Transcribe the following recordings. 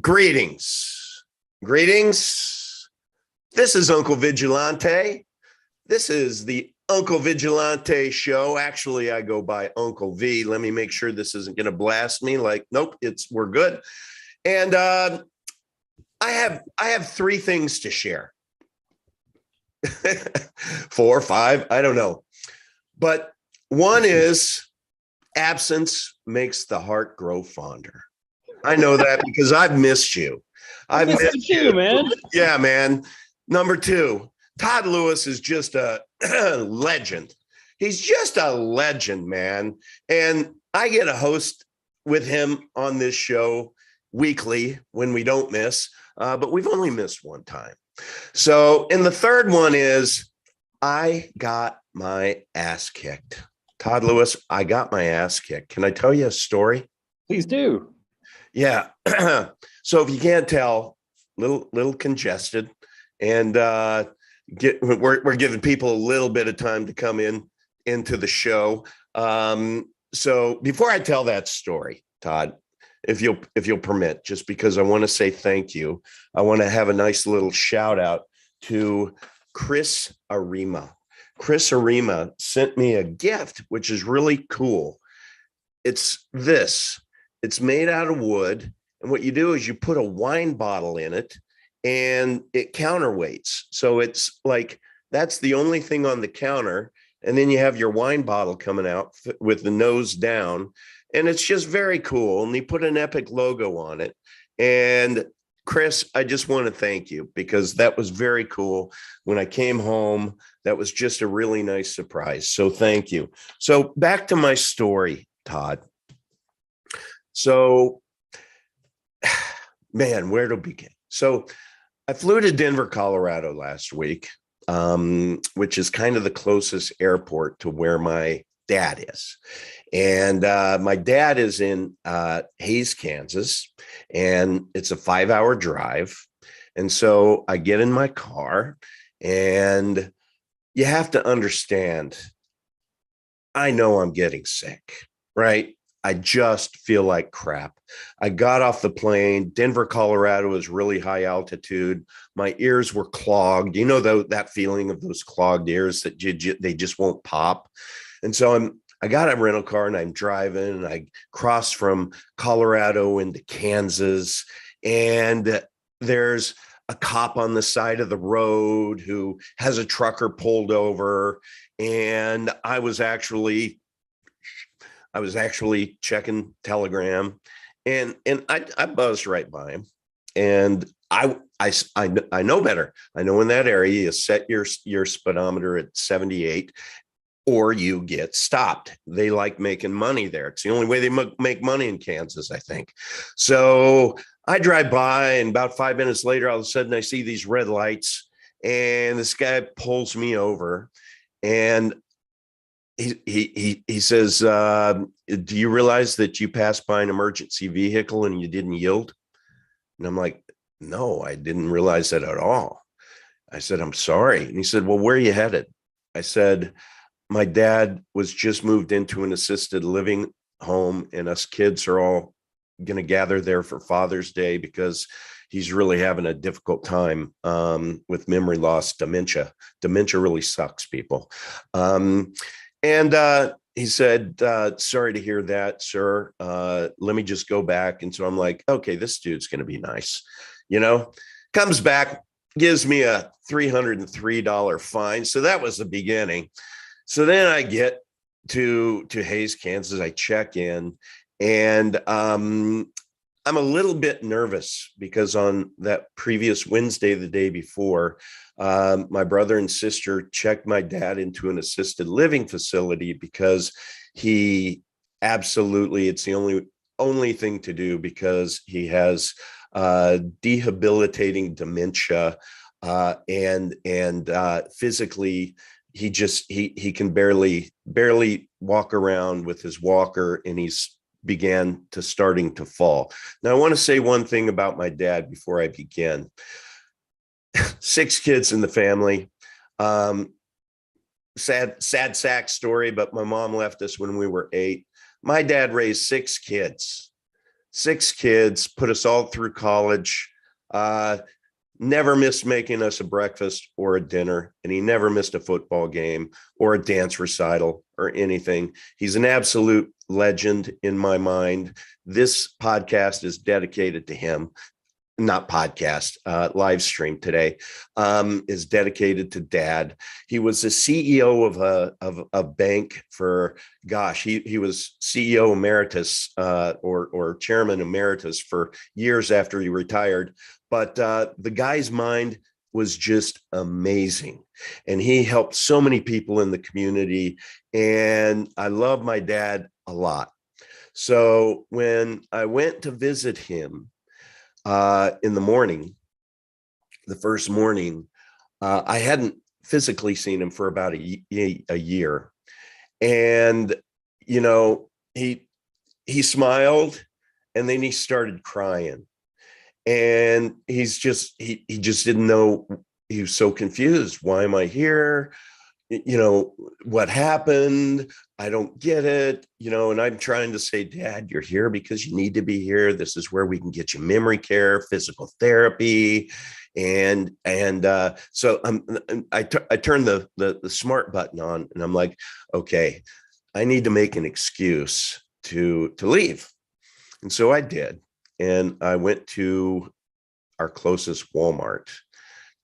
Greetings. Greetings. This is Uncle Vigilante. This is the Uncle Vigilante show. Actually, I go by Uncle V. Let me make sure this isn't going to blast me. Nope, we're good. And I have three things to share. 4 or 5, I don't know. But one is absence makes the heart grow fonder. I know that because I've missed you. I've missed you, man. Yeah, man. Number 2, Todd Lewis is just a legend. He's just a legend, man. And I get a host with him on this show weekly when we don't miss, but we've only missed one time. So, and the third one is I got my ass kicked. Todd Lewis, I got my ass kicked. Can I tell you a story? Please do. Yeah. So if you can't tell, little congested, and we're giving people a little bit of time to come into the show. So before I tell that story, Todd, if you'll permit, just because I want to say thank you, I want to have a nice little shout out to Chris Arima. Chris Arima sent me a gift, which is really cool. It's made out of wood. And what you do is you put a wine bottle in it and it counterweights. So it's like, that's the only thing on the counter. And then you have your wine bottle coming out with the nose down. And it's just very cool. And they put an Epic logo on it. And Chris, I just want to thank you because that was very cool. When I came home, that was just a really nice surprise. So thank you. So back to my story, Todd. So, man, where to begin? So I flew to Denver, Colorado last week, which is kind of the closest airport to where my dad is. And my dad is in Hays, Kansas, and it's a 5-hour drive. And so I get in my car, and you have to understand, I know I'm getting sick, right? I just feel like crap. I got off the plane. Denver, Colorado is really high altitude. My ears were clogged. You know, that feeling of those clogged ears that they just won't pop. And so I got a rental car and I'm driving, and I crossed from Colorado into Kansas, and there's a cop on the side of the road who has a trucker pulled over. And I was actually checking Telegram, and I buzzed right by him. And I know better. I know in that area you set your speedometer at 78 or you get stopped. They like making money there. It's the only way they make money in Kansas, I think. So I drive by, and about 5 minutes later, all of a sudden I see these red lights, and this guy pulls me over, and he says, do you realize that you passed by an emergency vehicle and you didn't yield? And I'm like, no, I didn't realize that at all. I said, I'm sorry. And he said, well, where are you headed? I said, my dad was just moved into an assisted living home, and us kids are all going to gather there for Father's Day because he's really having a difficult time with memory loss, dementia. Dementia really sucks, people. And he said, sorry to hear that, sir. Let me just go back. And so I'm like, okay, this dude's going to be nice. Comes back, gives me a $303 fine. So that was the beginning. So then I get to Hays, Kansas. I check in, and I'm a little bit nervous because on that previous Wednesday, the day before, my brother and sister checked my dad into an assisted living facility because it's the only thing to do because he has debilitating dementia, and physically he can barely walk around with his walker, and he's starting to fall. Now, I want to say one thing about my dad before I begin. 6 kids in the family. Sad sack story, but my mom left us when we were 8. My dad raised 6 kids. 6 kids, put us all through college, never missed making us a breakfast or a dinner, and he never missed a football game or a dance recital or anything. He's an absolute legend in my mind. This podcast is dedicated to him. Not podcast, live stream today is dedicated to Dad. He was the CEO of a bank for, gosh, he was CEO emeritus or chairman emeritus for years after he retired. But the guy's mind was just amazing, and he helped so many people in the community. And I love my dad a lot. So when I went to visit him in the morning, the first morning, I hadn't physically seen him for about a year. And, you know, he smiled, and then he started crying, and he just didn't know. He was so confused. Why am I here? You know, what happened? I don't get it, you know. And I'm trying to say, Dad, you're here because you need to be here. This is where we can get you memory care, physical therapy. And so I turned the smart button on, and I'm like, okay, I need to make an excuse to leave. And so I did. And I went to our closest Walmart.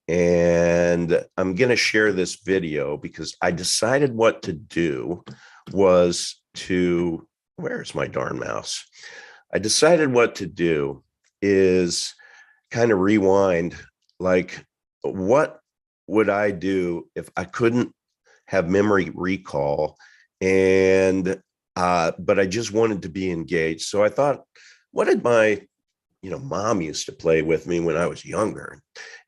And I'm going to share this video because I decided what to do was to, where's my darn mouse? I decided what to do is kind of rewind, like, what would I do if I couldn't have memory recall? And, but I just wanted to be engaged. So I thought, what did my mom used to play with me when I was younger,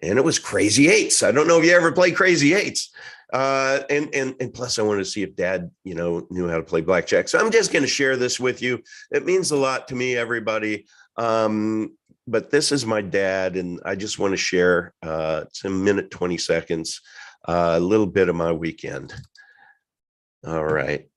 and it was Crazy Eights. I don't know if you ever played Crazy Eights. And plus I wanted to see if Dad, knew how to play blackjack. So I'm just going to share this with you. It means a lot to me, everybody. But this is my dad, and I just want to share, it's a minute, 20 seconds, a little bit of my weekend. All right.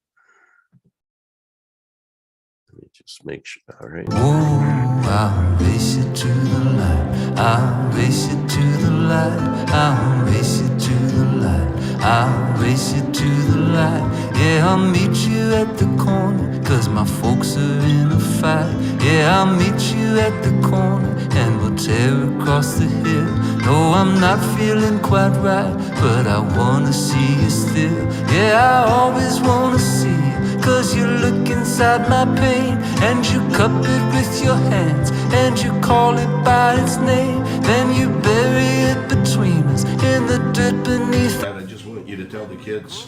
Let me just make sure. All right. Oh, I'll race you to the light. I'll race you to the light. I'll race you to the light. I'll race you to the light. Yeah, I'll meet you at the corner, 'cause my folks are in a fight. Yeah, I'll meet you at the corner, and we'll tear across the hill. No, I'm not feeling quite right, but I wanna see you still. Yeah, I always wanna see you, 'cause you look inside my pain, and you cup it with your hands, and you call it by its name. Then you bury it between us in the dirt beneath. I just want you to tell the kids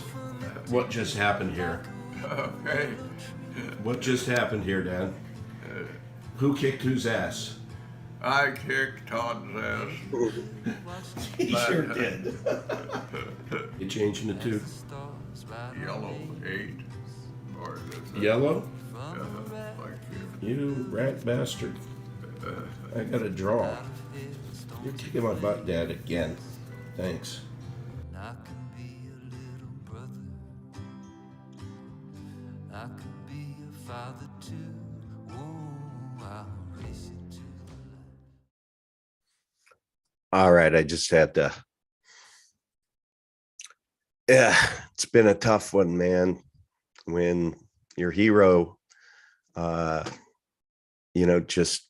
what just happened here. Okay. What just happened here, Dad? Who kicked whose ass? I kicked Todd's ass. He sure did. You changing the two? Yellow 8. Or is it Yellow? like You rat bastard. I got a draw. You're kicking my butt, Dad, again. Thanks. I could be a little brother. I could be a father too. Oh, I'll race you to the light. All right, I just had to. Yeah, it's been a tough one, man. When your hero, just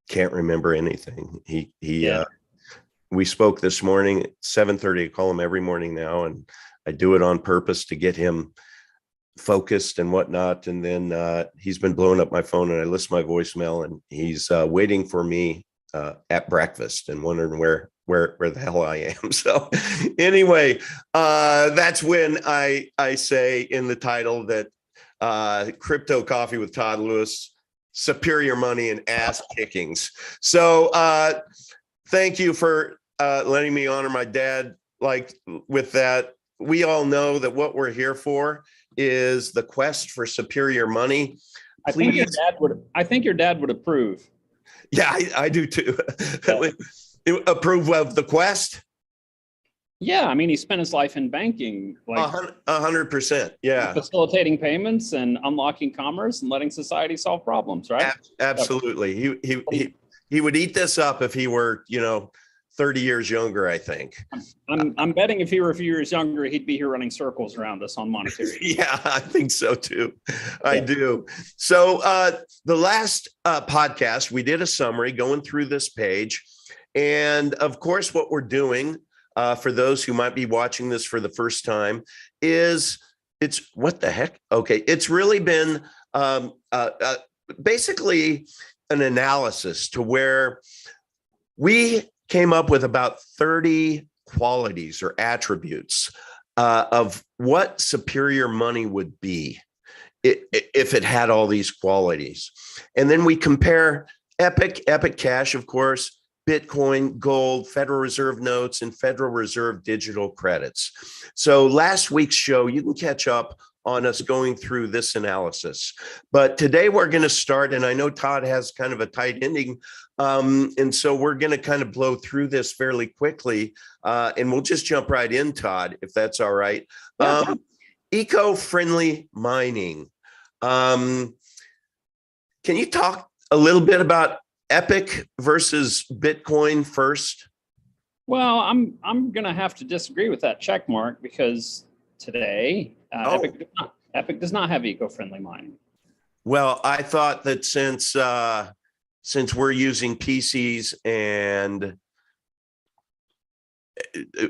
can't remember anything. We spoke this morning at 7:30. I call him every morning now, and I do it on purpose to get him focused and whatnot. And then he's been blowing up my phone, and I listen to my voicemail, and he's waiting for me at breakfast and wondering where the hell I am. So anyway, that's when I say in the title that Crypto Coffee with Todd Lewis, superior money and ass kickings. So thank you for letting me honor my dad. Like, with that, we all know that what we're here for is the quest for superior money. I think your dad would approve. Yeah, I do too. Yeah. Approve of the quest? Yeah, I mean, he spent his life in banking, like 100%. Yeah, facilitating payments and unlocking commerce and letting society solve problems, right? absolutely. He would eat this up if he were, 30 years younger, I think. I'm betting if he were a few years younger, he'd be here running circles around us on monetary. Yeah, I think so too. I do. So the last podcast, we did a summary going through this page. And of course, what we're doing for those who might be watching this for the first time is it's what the heck? Okay. It's really been basically an analysis to where we came up with about 30 qualities or attributes of what superior money would be if it had all these qualities. And then we compare Epic Cash, of course, Bitcoin, gold, Federal Reserve notes, and Federal Reserve digital credits. So last week's show, you can catch up on us going through this analysis. But today we're going to start, and I know Todd has kind of a tight ending, and so we're going to kind of blow through this fairly quickly, and we'll just jump right in, Todd, if that's all right. Eco-friendly mining. Can you talk a little bit about Epic versus Bitcoin first? Well, I'm going to have to disagree with that check mark because today Epic does not have eco-friendly mining. Well, I thought that since we're using PCs and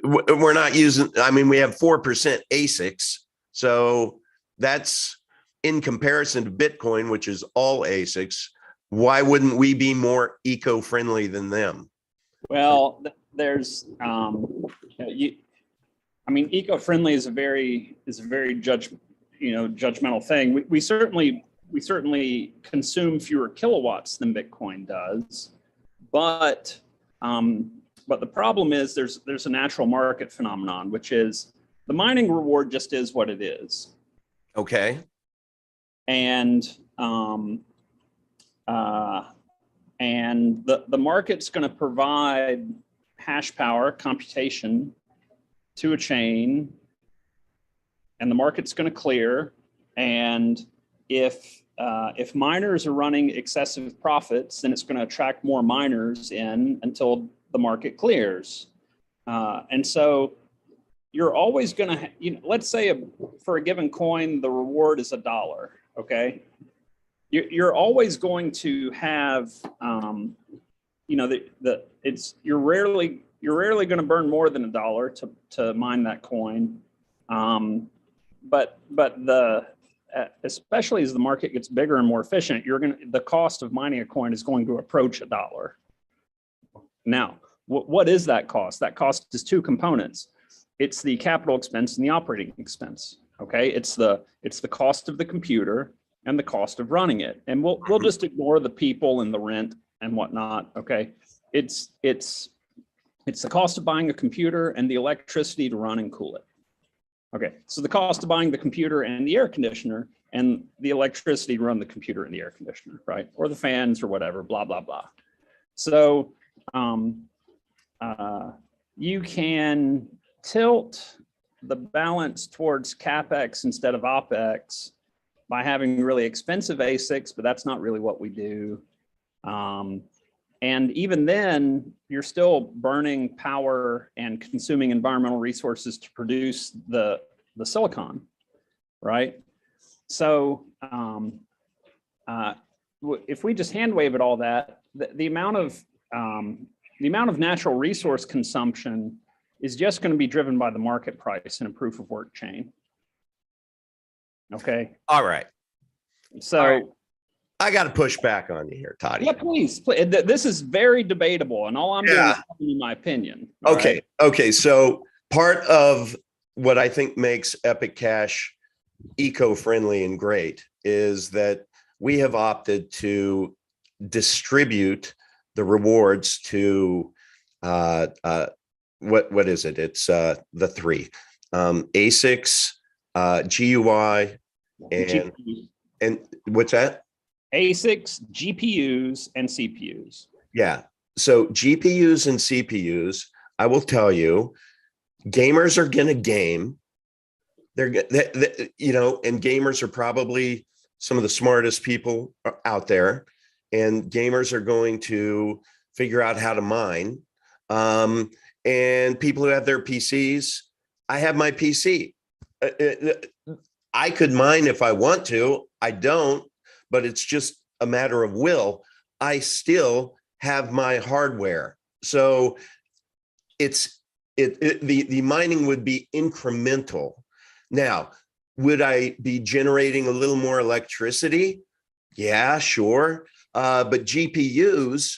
we're not using, I mean, we have 4% ASICs. So that's in comparison to Bitcoin, which is all ASICs. Why wouldn't we be more eco-friendly than them? Well, there's, eco-friendly is a very judgmental thing. We certainly consume fewer kilowatts than Bitcoin does, but the problem is there's a natural market phenomenon, which is the mining reward just is what it is. Okay. And the market's going to provide hash power computation to a chain, and the market's going to clear. And if miners are running excessive profits, then it's going to attract more miners in until the market clears. And so you're always going to, let's say for a given coin, the reward is $1. Okay. You're always going to have, you're rarely going to burn more than $1 to mine that coin. But especially as the market gets bigger and more efficient, the cost of mining a coin is going to approach $1. Now, what is that cost? That cost is two components. It's the capital expense and the operating expense. Okay, it's the cost of the computer and the cost of running it. And we'll just ignore the people and the rent and whatnot. Okay, it's the cost of buying a computer and the electricity to run and cool it. Okay, so the cost of buying the computer and the air conditioner and the electricity to run the computer and the air conditioner, right? Or the fans or whatever, blah, blah, blah. So you can tilt the balance towards CapEx instead of OpEx by having really expensive ASICs, but that's not really what we do. And even then, you're still burning power and consuming environmental resources to produce the silicon, right? So if we just hand wave at all that, the amount of natural resource consumption is just going to be driven by the market price in a proof of work chain. Okay. All right. So. All right. I got to push back on you here, Todd. Yeah, please. This is very debatable, and all I'm doing is telling you my opinion. Okay. Right? Okay. So part of what I think makes Epic Cash eco-friendly and great is that we have opted to distribute the rewards to what is it? It's the three ASICs, GUI, and what's that? ASICs, GPUs, and CPUs. Yeah. So GPUs and CPUs, I will tell you, gamers are going to game. And gamers are probably some of the smartest people out there, and gamers are going to figure out how to mine. And people who have their PCs, I have my PC. I could mine if I want to. I don't, but it's just a matter of will. I still have my hardware. So the mining would be incremental. Now, would I be generating a little more electricity? Yeah, sure. But GPUs,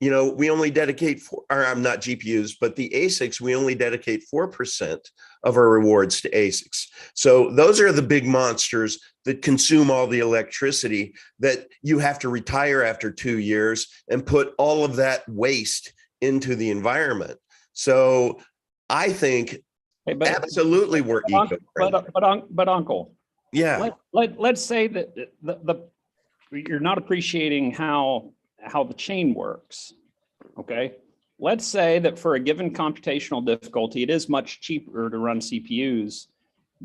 we only dedicate not GPUs, but the ASICs, we only dedicate 4% of our rewards to ASICs. So those are the big monsters that consume all the electricity that you have to retire after 2 years and put all of that waste into the environment. So I think absolutely we're eco-friendly. But Uncle, yeah. Let's say that you're not appreciating how the chain works. Okay. Let's say that for a given computational difficulty, it is much cheaper to run CPUs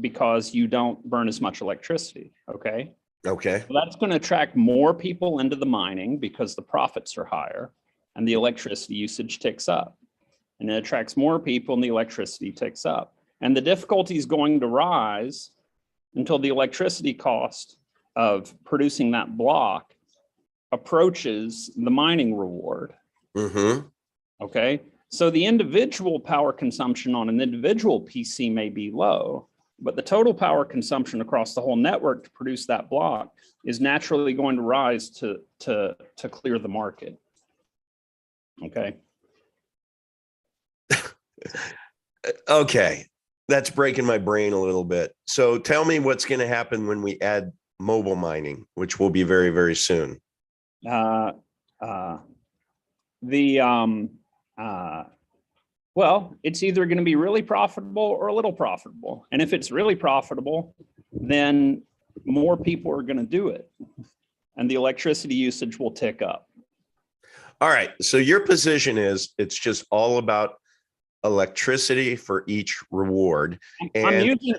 because you don't burn as much electricity. Okay. Okay. So that's going to attract more people into the mining because the profits are higher and the electricity usage ticks up. And it attracts more people and the electricity ticks up. And the difficulty is going to rise until the electricity cost of producing that block approaches the mining reward. Mm-hmm. Okay. So the individual power consumption on an individual PC may be low, but the total power consumption across the whole network to produce that block is naturally going to rise to clear the market. Okay. Okay. That's breaking my brain a little bit. So tell me what's going to happen when we add mobile mining, which will be very, very soon. Well, it's either going to be really profitable or a little profitable. And if it's really profitable, then more people are going to do it. And the electricity usage will tick up. All right. So your position is it's just all about electricity for each reward. And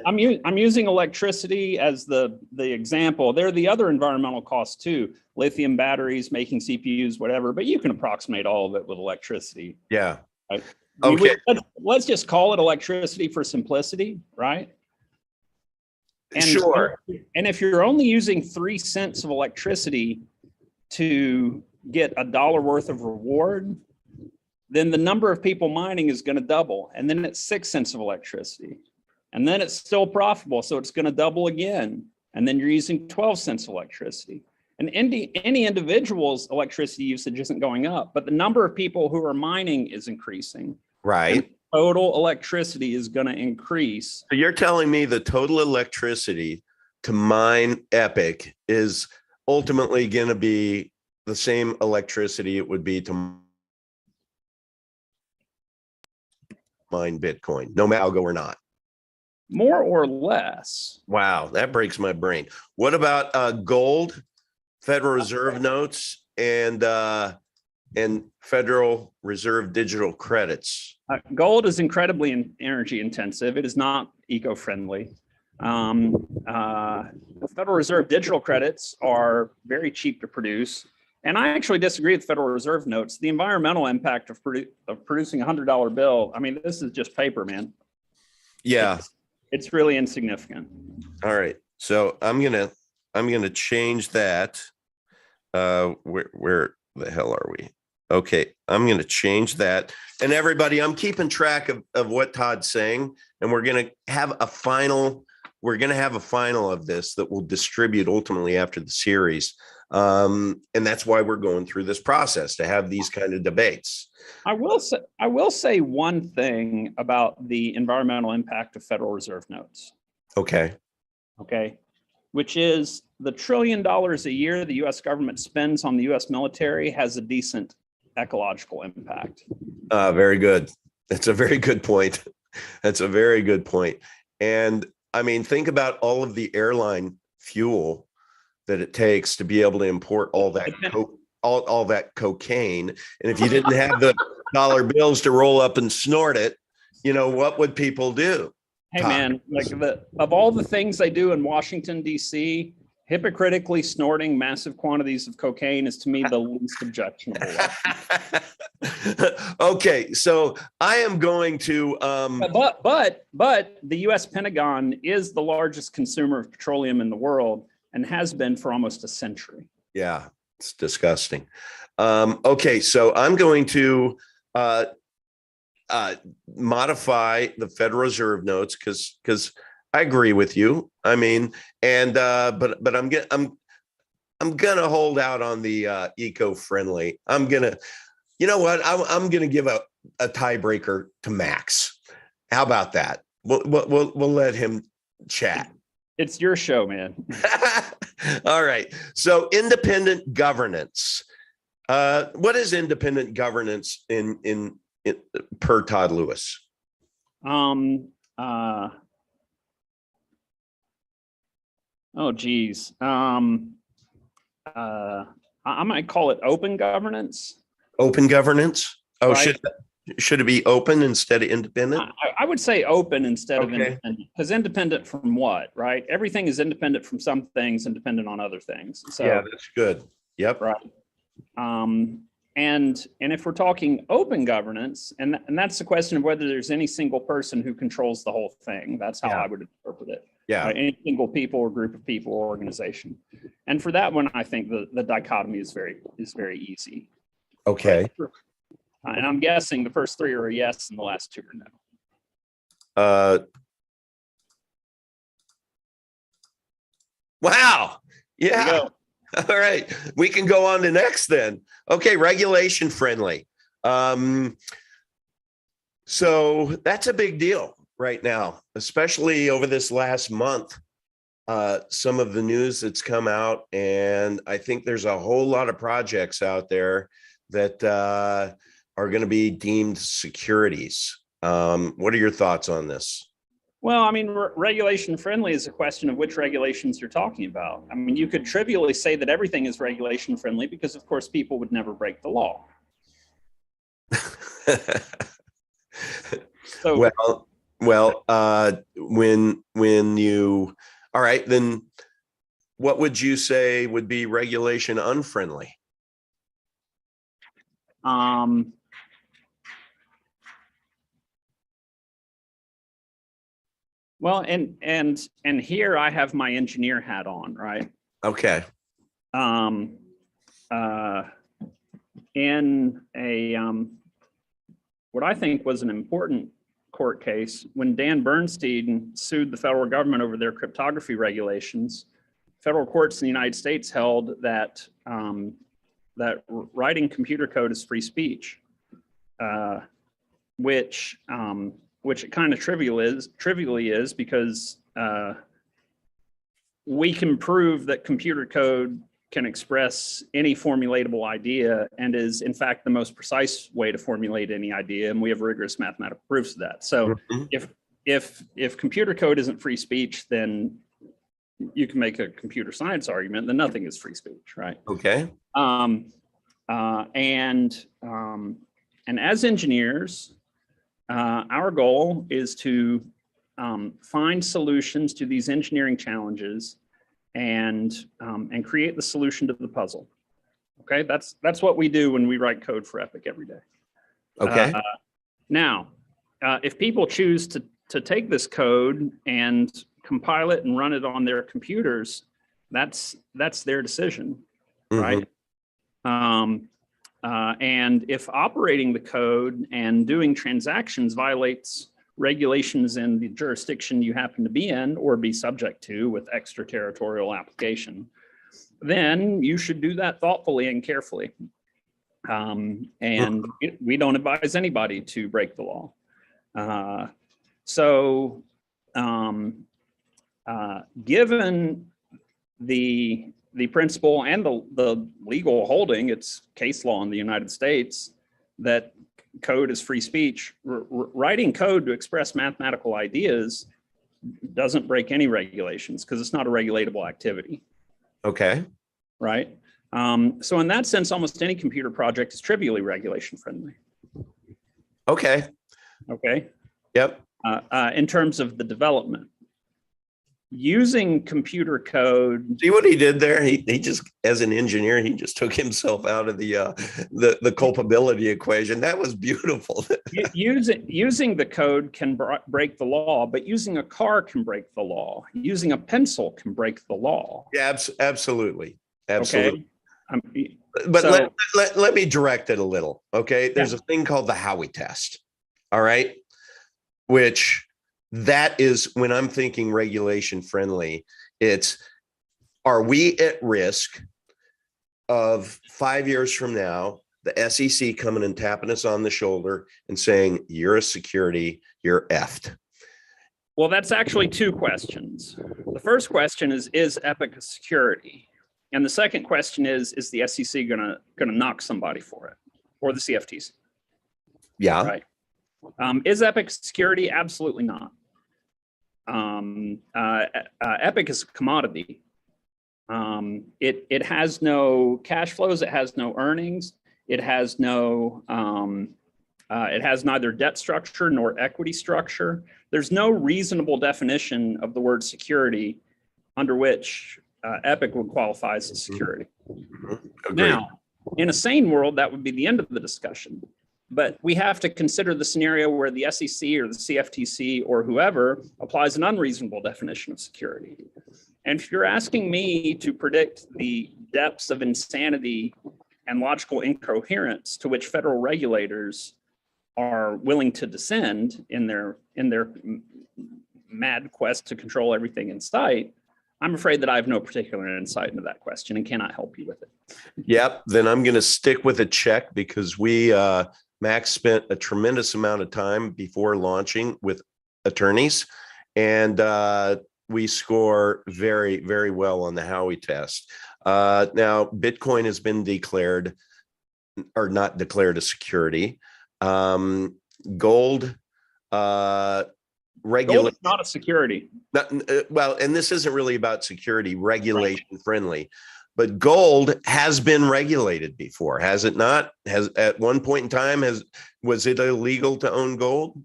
I'm using electricity as the example. There are the other environmental costs too, lithium batteries, making CPUs, whatever, but you can approximate all of it with electricity. Yeah. Right? Okay. Let's just call it electricity for simplicity, right? And sure. And if you're only using 3 cents of electricity to get $1 worth of reward, then the number of people mining is going to double. And then it's 6 cents of electricity. And then it's still profitable. So it's going to double again. And then you're using 12 cents of electricity. And any individual's electricity usage isn't going up, but the number of people who are mining is increasing. Right. And total electricity is going to increase. So you're telling me the total electricity to mine Epic is ultimately going to be the same electricity it would be to mine Bitcoin, no matter algo or not? More or less. Wow, that breaks my brain. What about gold, Federal Reserve notes, and Federal Reserve digital credits? Gold is incredibly energy intensive. It is not eco-friendly. Federal Reserve digital credits are very cheap to produce. And I actually disagree with Federal Reserve notes. The environmental impact of producing a $100 bill, I mean, this is just paper, man. Yeah. It's really insignificant. All right. So I'm gonna change that. Where the hell are we? Okay, I'm gonna change that. And everybody, I'm keeping track of what Todd's saying, and we're gonna have a final. We're gonna have a final of this that will distribute ultimately after the series. And that's why we're going through this process, to have these kind of debates. I will say one thing about the environmental impact of Federal Reserve notes. Okay. Which is the $1 trillion a year the US government spends on the US military has a decent ecological impact. Very good. That's a very good point. That's a very good point. And I mean, think about all of the airline fuel that it takes to be able to import all that all that cocaine. And if you didn't have the dollar bills to roll up and snort it, what would people do? Hey, Todd? man, like of all the things they do in Washington, D.C., hypocritically snorting massive quantities of cocaine is to me the least objectionable. Okay, so I am going to But the U.S. Pentagon is the largest consumer of petroleum in the world and has been for almost a century. yeah, it's disgusting. Okay, so I'm going to modify the Federal Reserve notes because I agree with you. I mean, and but I'm gonna hold out on the eco-friendly. I'm gonna, you know what? I'm gonna give a tiebreaker to Max. How about that? We'll let him chat. It's your show, man. All right. So independent governance. What is independent governance in per Todd Lewis? Oh, geez. I might call it open governance. Open governance? Oh, right? should it be open instead of independent? I would say open instead of Okay. independent, because independent from what, right? Everything is independent from some things and dependent on other things. So, Yeah, that's good. Yep. right. And if we're talking open governance, and that's the question of whether there's any single person who controls the whole thing. That's how Yeah. I would interpret it. Yeah. Any single people or group of people or organization. And for that one, I think the dichotomy is very easy. Okay. And I'm guessing the first three are a yes and the last two are no. Wow. There you Yeah. go. All right. We can go on to next then. Okay. Regulation friendly. So that's a big deal right now, especially over this last month. Some of the news that's come out, and I think there's a whole lot of projects out there that are going to be deemed securities. What are your thoughts on this? Well, I mean, regulation friendly is a question of which regulations you're talking about. I mean, you could trivially say that everything is regulation friendly because, of course, people would never break the law. So, well, when you, all right, then what would you say would be regulation unfriendly? Well, and here I have my engineer hat on, right? Okay. In a what I think was an important court case, when Dan Bernstein sued the federal government over their cryptography regulations, federal courts in the United States held that that writing computer code is free speech, which it kind of trivially is because we can prove that computer code can express any formulatable idea and is in fact the most precise way to formulate any idea, and we have rigorous mathematical proofs of that. So if computer code isn't free speech, then you can make a computer science argument, then nothing is free speech, right? Okay. And as engineers, our goal is to find solutions to these engineering challenges and create the solution to the puzzle. Okay, that's what we do when we write code for Epic every day. Okay. Now, if people choose to take this code and compile it and run it on their computers, that's their decision, right? And if operating the code and doing transactions violates regulations in the jurisdiction you happen to be in or be subject to with extraterritorial application, then you should do that thoughtfully and carefully. And we don't advise anybody to break the law. So given the principle and the legal holding, it's case law in the United States, that code is free speech, writing code to express mathematical ideas doesn't break any regulations because it's not a regulatable activity. Okay. Right. So in that sense, almost any computer project is trivially regulation friendly. Okay. Okay. Yep. in terms of the development. Using computer code. See what he did there? He just, as an engineer, he just took himself out of the culpability equation. That was beautiful. Using the code can break the law, but using a car can break the law. Using a pencil can break the law. Yeah, absolutely. Okay. But So, let me direct it a little. Okay. There's Yeah. a thing called the Howey test. All right. Which that is when I'm thinking regulation friendly, it's, are we at risk of 5 years from now, the SEC coming and tapping us on the shoulder and saying, you're a security, you're effed? well, that's actually two questions. The first question is Epic a security? And the second question is the SEC gonna knock somebody for it, or the CFTC? Yeah. Right. Is Epic security? Absolutely not. Epic is a commodity. It has no cash flows. It has no earnings. It has no. It has neither debt structure nor equity structure. There's no reasonable definition of the word security under which Epic would qualify as a security. Agreed. Now, in a sane world, that would be the end of the discussion. But we have to consider the scenario where the SEC or the CFTC or whoever applies an unreasonable definition of security. And if you're asking me to predict the depths of insanity and logical incoherence to which federal regulators are willing to descend in their mad quest to control everything in sight, I'm afraid that I have no particular insight into that question and cannot help you with it. Yep. Then I'm going to stick with a check because Max spent a tremendous amount of time before launching with attorneys, and we score very, very well on the Howey test. Now, Bitcoin has been declared or not declared a security. Gold, Gold is not a security. Well, and this isn't really about security, regulation friendly. But gold has been regulated before, has it not? Has at one point in time, was it illegal to own gold?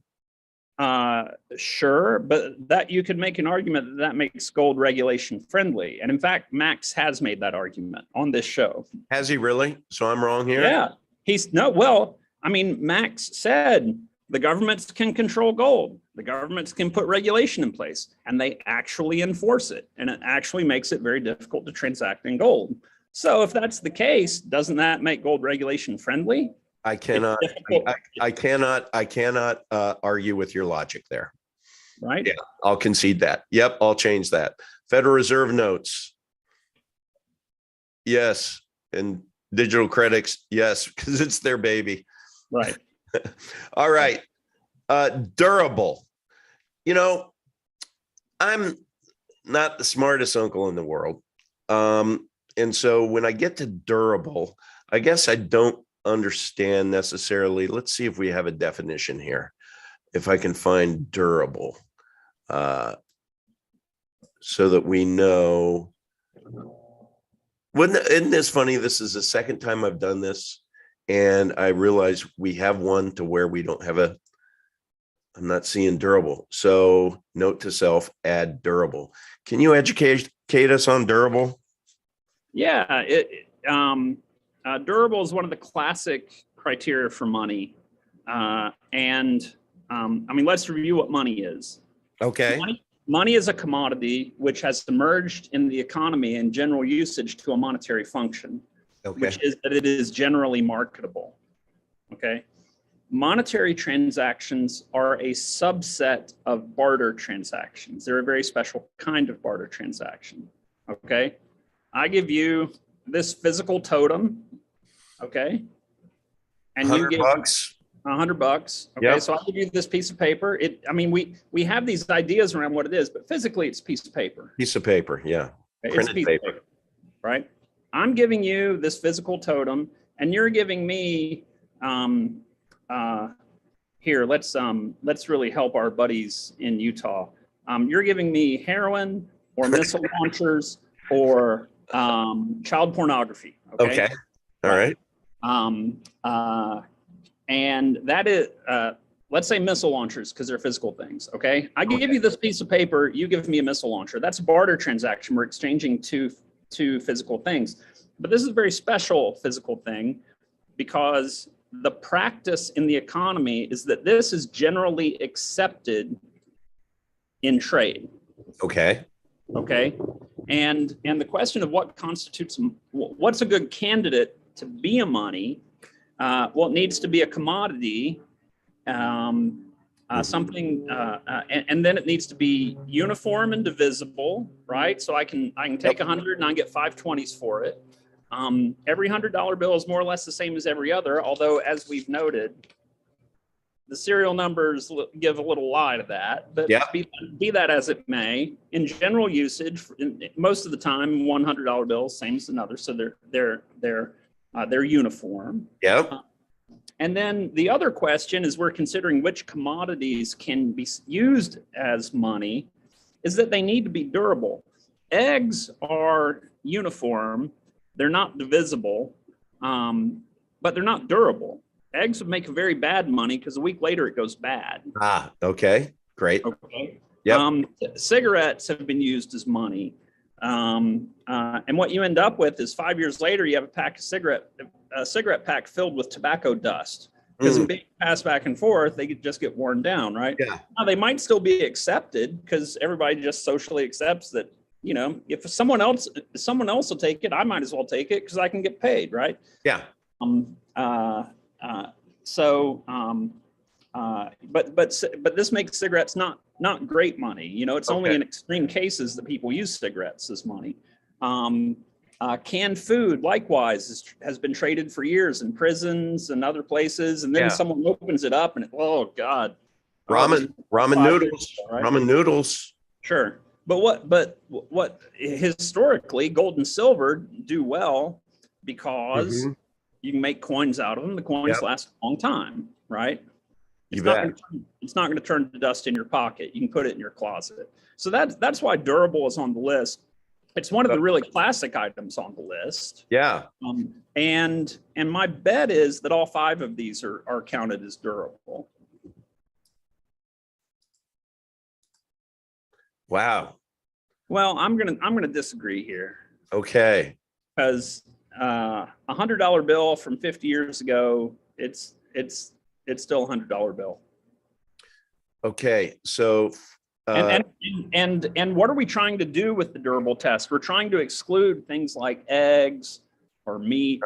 Sure, but that you could make an argument that makes gold regulation friendly. And in fact, Max has made that argument on this show. Has he really? So I'm wrong here? Yeah, Max said the governments can control gold. The governments can put regulation in place and they actually enforce it. And it actually makes it very difficult to transact in gold. So if that's the case, doesn't that make gold regulation friendly? I cannot argue with your logic there. Right? Yeah, I'll concede that. Yep, I'll change that. Federal Reserve notes. Yes. And digital credits. Yes, because it's their baby. Right. All right. Durable. I'm not the smartest uncle in the world. And so when I get to durable, I guess I don't understand necessarily. Let's see if we have a definition here. If I can find durable, so that we know. Isn't this funny? This is the second time I've done this. And I realize we have one to where we don't have I'm not seeing durable. So note to self, add durable. Can you educate us on durable? Yeah, durable is one of the classic criteria for money. Let's review what money is. Okay. Money is a commodity which has emerged in the economy and general usage to a monetary function. Okay. Which is that it is generally marketable. Okay. Monetary transactions are a subset of barter transactions. They're a very special kind of barter transaction. Okay. I give you this physical totem. Okay. And you give $100. $100. Okay. Yep. So I'll give you this piece of paper. We have these ideas around what it is, but physically it's a piece of paper. Piece of paper. Yeah. Okay? Printed paper. Right. I'm giving you this physical totem, and you're giving me here. Let's really help our buddies in Utah. You're giving me heroin or missile launchers or child pornography. Okay. All right. And that is let's say missile launchers, because they're physical things. Okay. I give you this piece of paper, you give me a missile launcher. That's a barter transaction. We're exchanging two physical things. But this is a very special physical thing because the practice in the economy is that this is generally accepted in trade. Okay. Okay. And the question of what constitutes, what's a good candidate to be a money? Well, it needs to be a commodity, something, and then it needs to be uniform and divisible, right? So I can take 100 and I get 520s for it. Every $100 bill is more or less the same as every other, although as we've noted, the serial numbers give a little lie to that, but be that as it may, in general usage, most of the time, $100 bills, same as another, so they're uniform. Yep. And then the other question is we're considering which commodities can be used as money, is that they need to be durable. Eggs are uniform, they're not divisible, but they're not durable. Eggs would make very bad money because a week later it goes bad. Okay, great. Okay. Yep. Cigarettes have been used as money. And what you end up with is 5 years later, you have a cigarette pack filled with tobacco dust. Because in being passed back and forth, they just get worn down, right? Yeah. Now, they might still be accepted because everybody just socially accepts that, if someone else will take it, I might as well take it because I can get paid, right? Yeah. But this makes cigarettes not great money. It's only in extreme cases that people use cigarettes as money. Canned food, likewise, has been traded for years in prisons and other places, and then someone opens it up and oh God, ramen noodles, right? Ramen noodles. Sure, but what historically gold and silver do well because you can make coins out of them. The coins last a long time, right? It's not going to turn to dust in your pocket. You can put it in your closet. So that's why durable is on the list. It's one of the really classic items on the list. Yeah. And my bet is that all 5 of these are counted as durable. Wow. Well, I'm gonna disagree here. Okay. Because $100 bill from 50 years ago, it's still a $100 bill. Okay, so and what are we trying to do with the durable test? We're trying to exclude things like eggs or meat,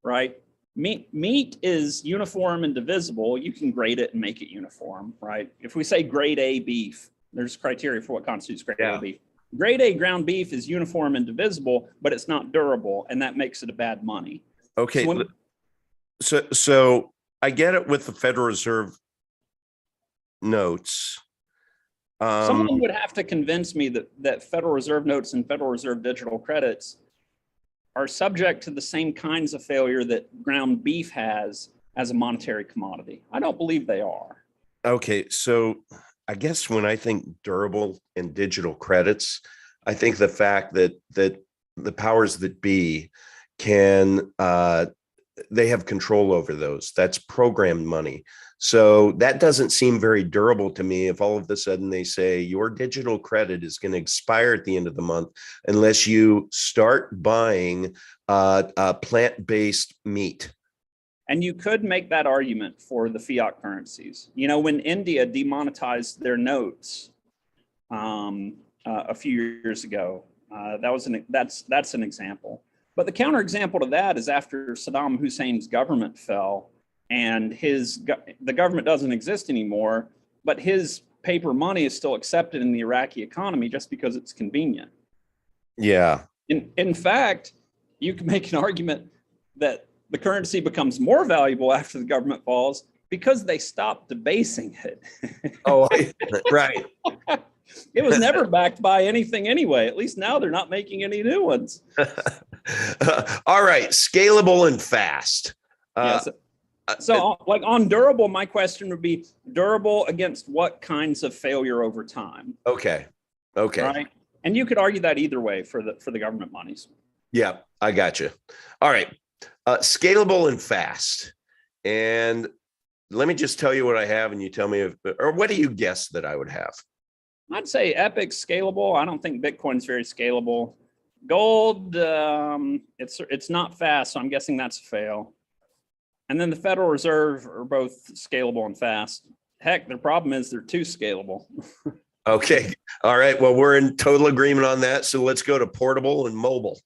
right? Meat is uniform and divisible. You can grade it and make it uniform, right? If we say grade A beef, there's criteria for what constitutes grade A beef. Grade A ground beef is uniform and divisible, but it's not durable, and that makes it a bad money. Okay, so I get it with the Federal Reserve notes. Someone would have to convince me that Federal Reserve notes and Federal Reserve digital credits are subject to the same kinds of failure that ground beef has as a monetary commodity. I don't believe they are. Okay, so I guess when I think durable and digital credits, I think the fact that the powers that be can they have control over those. That's programmed money. So that doesn't seem very durable to me if all of a sudden they say your digital credit is going to expire at the end of the month unless you start buying plant-based meat. And you could make that argument for the fiat currencies. When India demonetized their notes a few years ago, that's an example. But the counterexample to that is after Saddam Hussein's government fell and the government doesn't exist anymore, but his paper money is still accepted in the Iraqi economy just because it's convenient. Yeah. In fact, you can make an argument that the currency becomes more valuable after the government falls because they stopped debasing it. Right. It was never backed by anything anyway. At least now they're not making any new ones. All right. Scalable and fast. So like on durable, my question would be durable against what kinds of failure over time? Okay. Right. And you could argue that either way for the government monies. Yeah, I got you. All right. Scalable and fast. And let me just tell you what I have, and you tell me or what do you guess that I would have? I'd say Epic's scalable. I don't think Bitcoin's very scalable. Gold, it's not fast, so I'm guessing that's a fail. And then the Federal Reserve are both scalable and fast. Heck, their problem is they're too scalable. Okay. All right. Well, we're in total agreement on that. So let's go to portable and mobile.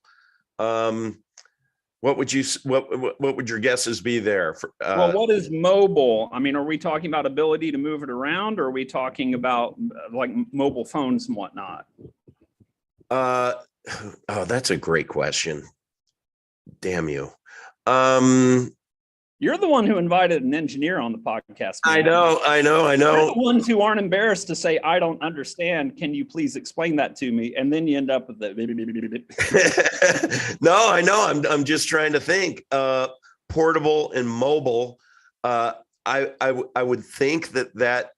What would your guesses be there? Well, what is mobile? I mean, are we talking about ability to move it around, or are we talking about like mobile phones and whatnot? Oh, that's a great question. Damn you. You're the one who invited an engineer on the podcast. Man. I know. You're the ones who aren't embarrassed to say, I don't understand. Can you please explain that to me? And then you end up with the. No, I know. I'm just trying to think. Portable and mobile. I would think that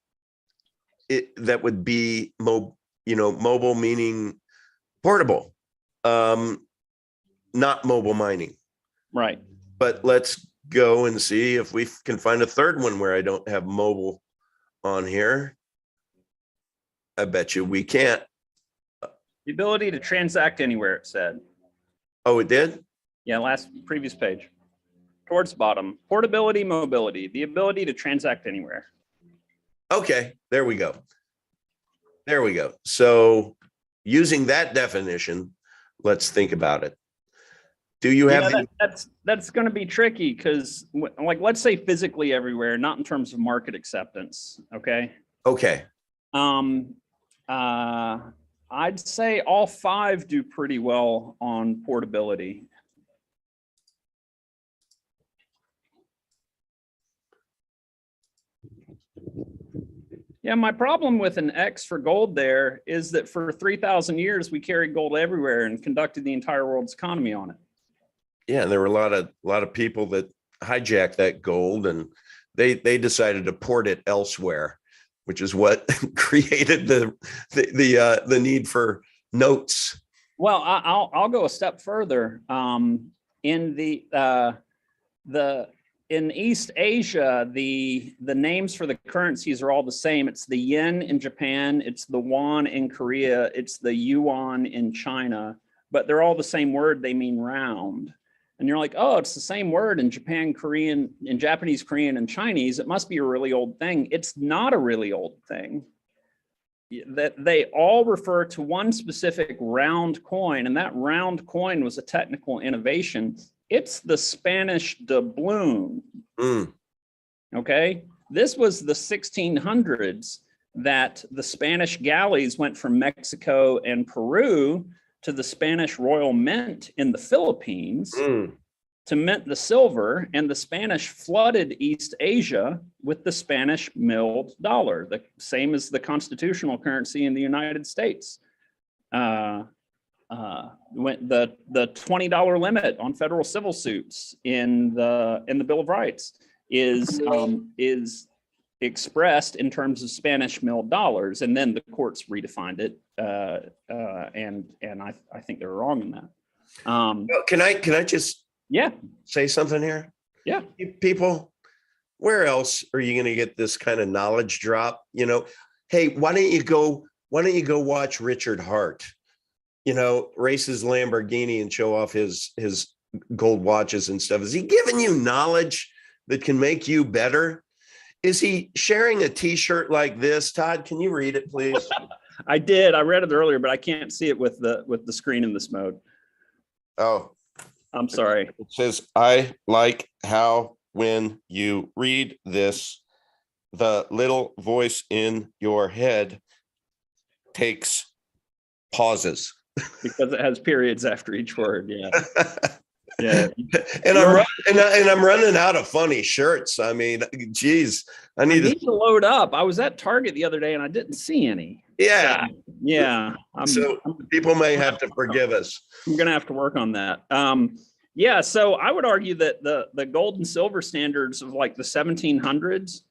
would be mobile meaning portable, not mobile mining. Right. But let's go and see if we can find a third one where I don't have mobile on here. I bet you we can't. The ability to transact anywhere, it said. Oh, it did? Yeah, previous page. Towards the bottom. Portability, mobility, the ability to transact anywhere. Okay, there we go. There we go. So using that definition, let's think about it. Do you have that's going to be tricky because, like, let's say physically everywhere, not in terms of market acceptance. Okay. Okay. I'd say all 5 do pretty well on portability. Yeah, my problem with an X for gold there is that for 3,000 years we carried gold everywhere and conducted the entire world's economy on it. Yeah, there were a lot of people that hijacked that gold, and they decided to port it elsewhere, which is what created the need for notes. Well, I'll go a step further. In East Asia, the names for the currencies are all the same. It's the yen in Japan, it's the won in Korea, it's the yuan in China, but they're all the same word. They mean round. And you're like, oh, it's the same word in Japan, Korean, in Japanese, Korean, and Chinese. It must be a really old thing. It's not a really old thing. That they all refer to one specific round coin, and that round coin was a technical innovation. It's the Spanish doubloon. Okay, this was the 1600s that the Spanish galleys went from Mexico and Peru to the Spanish Royal Mint in the Philippines to mint the silver, and the Spanish flooded East Asia with the Spanish milled dollar, the same as the constitutional currency in the United States. When the $20 limit on federal civil suits in the Bill of Rights is expressed in terms of Spanish milled dollars, and then the courts redefined it, and I think they're wrong in that. Can I just say something here? Yeah, people, where else are you going to get this kind of knowledge drop? Hey, why don't you go watch Richard Hart? Race his Lamborghini and show off his gold watches and stuff. Is he giving you knowledge that can make you better? Is he sharing a T-shirt like this? Todd, can you read it, please? I did. I read it earlier, but I can't see it with the screen in this mode. Oh, I'm sorry. It says, I like how when you read this, the little voice in your head takes pauses. Because it has periods after each word. Yeah. Yeah. And I'm running out of funny shirts. I mean, geez, I need to load up. I was at Target the other day and I didn't see any. Yeah. Yeah. So people may have to forgive us. I'm going to have to work on that. So I would argue that the gold and silver standards of like the 1700s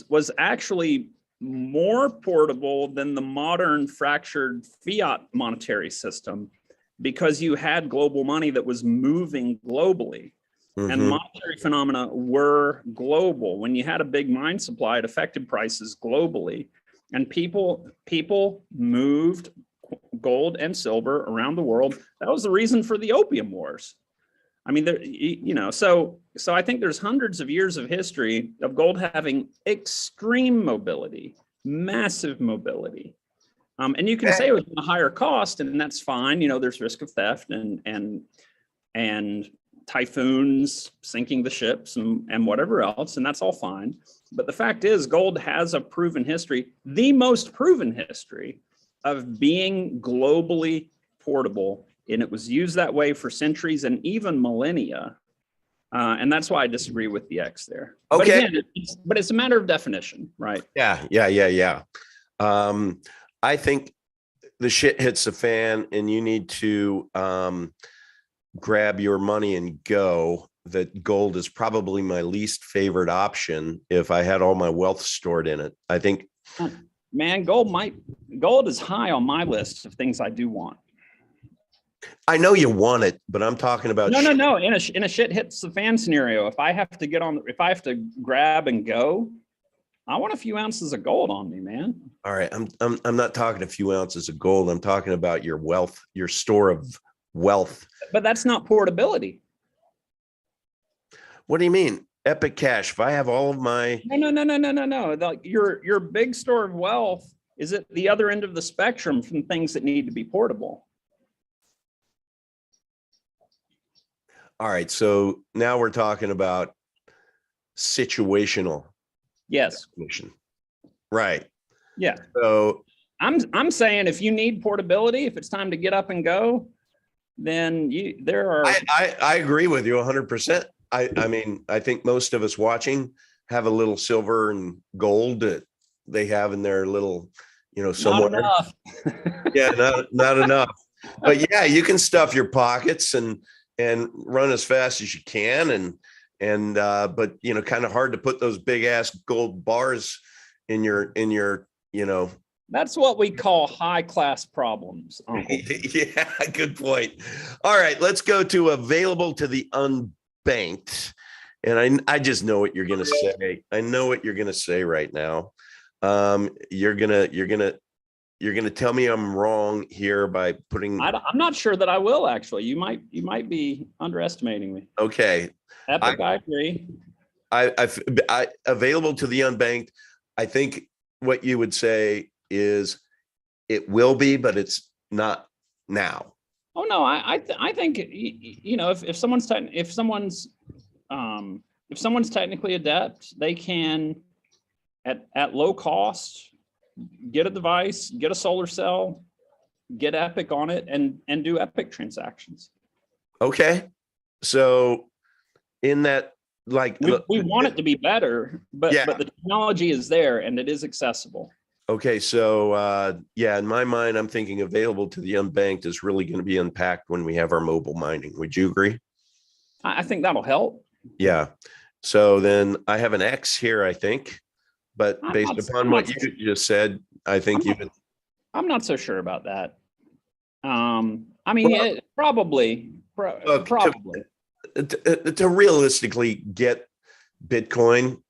was actually more portable than the modern fractured fiat monetary system, because you had global money that was moving globally. and Mhm. monetary phenomena were global. When you had a big mine supply, it affected prices globally, and people moved gold and silver around the world. That was the reason for the opium wars. I mean, so I think there's hundreds of years of history of gold having extreme mobility, massive mobility. And you can say it was a higher cost, and that's fine. There's risk of theft and typhoons sinking the ships and whatever else, and that's all fine. But the fact is, gold has a proven history, the most proven history of being globally portable. And it was used that way for centuries and even millennia. And that's why I disagree with the X there. Okay. But again, it's a matter of definition, right? Yeah. I think the shit hits the fan and you need to grab your money and go. That gold is probably my least favorite option if I had all my wealth stored in it. I think, man, gold is high on my list of things I do want. I know you want it, but I'm talking about no. In a shit hits the fan scenario, if I have to grab and go, I want a few ounces of gold on me, man. All right, I'm not talking a few ounces of gold. I'm talking about your wealth, your store of wealth. But that's not portability. What do you mean? Epic cash. If I have all of my No. Your big store of wealth is at the other end of the spectrum from things that need to be portable. All right, so now we're talking about situational. Yes. Definition. Right. Yeah. So I'm saying if you need portability, if it's time to get up and go, then there are. I agree with you 100%. I mean, I think most of us watching have a little silver and gold that they have in their little, somewhere. Not enough. Yeah, not enough. But yeah, you can stuff your pockets and run as fast as you can but kind of hard to put those big ass gold bars in your That's what we call high class problems, Uncle. Yeah, good point. All right, let's go to available to the unbanked. And I just know what you're gonna say. I know what you're gonna say right now. You're gonna tell me I'm wrong here by putting. I'm not sure that I will actually. You might be underestimating me. Okay. Epic, I agree. I available to the unbanked. I think what you would say is it will be, but it's not now. Oh no, I think if someone's technically adept, they can at low cost get a device, get a solar cell, get Epic on it, and do Epic transactions. Okay, so in that, like, we want it to be better, but the technology is there and it is accessible. Okay, so in my mind, I'm thinking available to the unbanked is really going to be unpacked when we have our mobile mining. Would you agree? I think that'll help. Yeah. So then I have an X here, I think, but based upon what you just said, I think I'm not so sure about that. I mean, probably. To realistically get Bitcoin,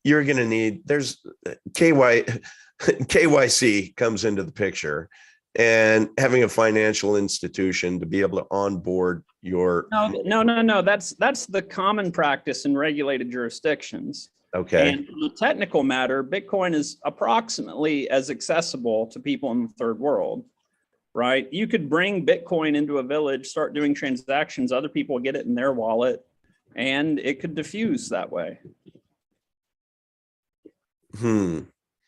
you're going to need, there's KYC comes into the picture, and having a financial institution to be able to onboard your. No. That's the common practice in regulated jurisdictions. Okay. And in the technical matter, Bitcoin is approximately as accessible to people in the third world, right? You could bring Bitcoin into a village, start doing transactions, other people get it in their wallet, and it could diffuse that way.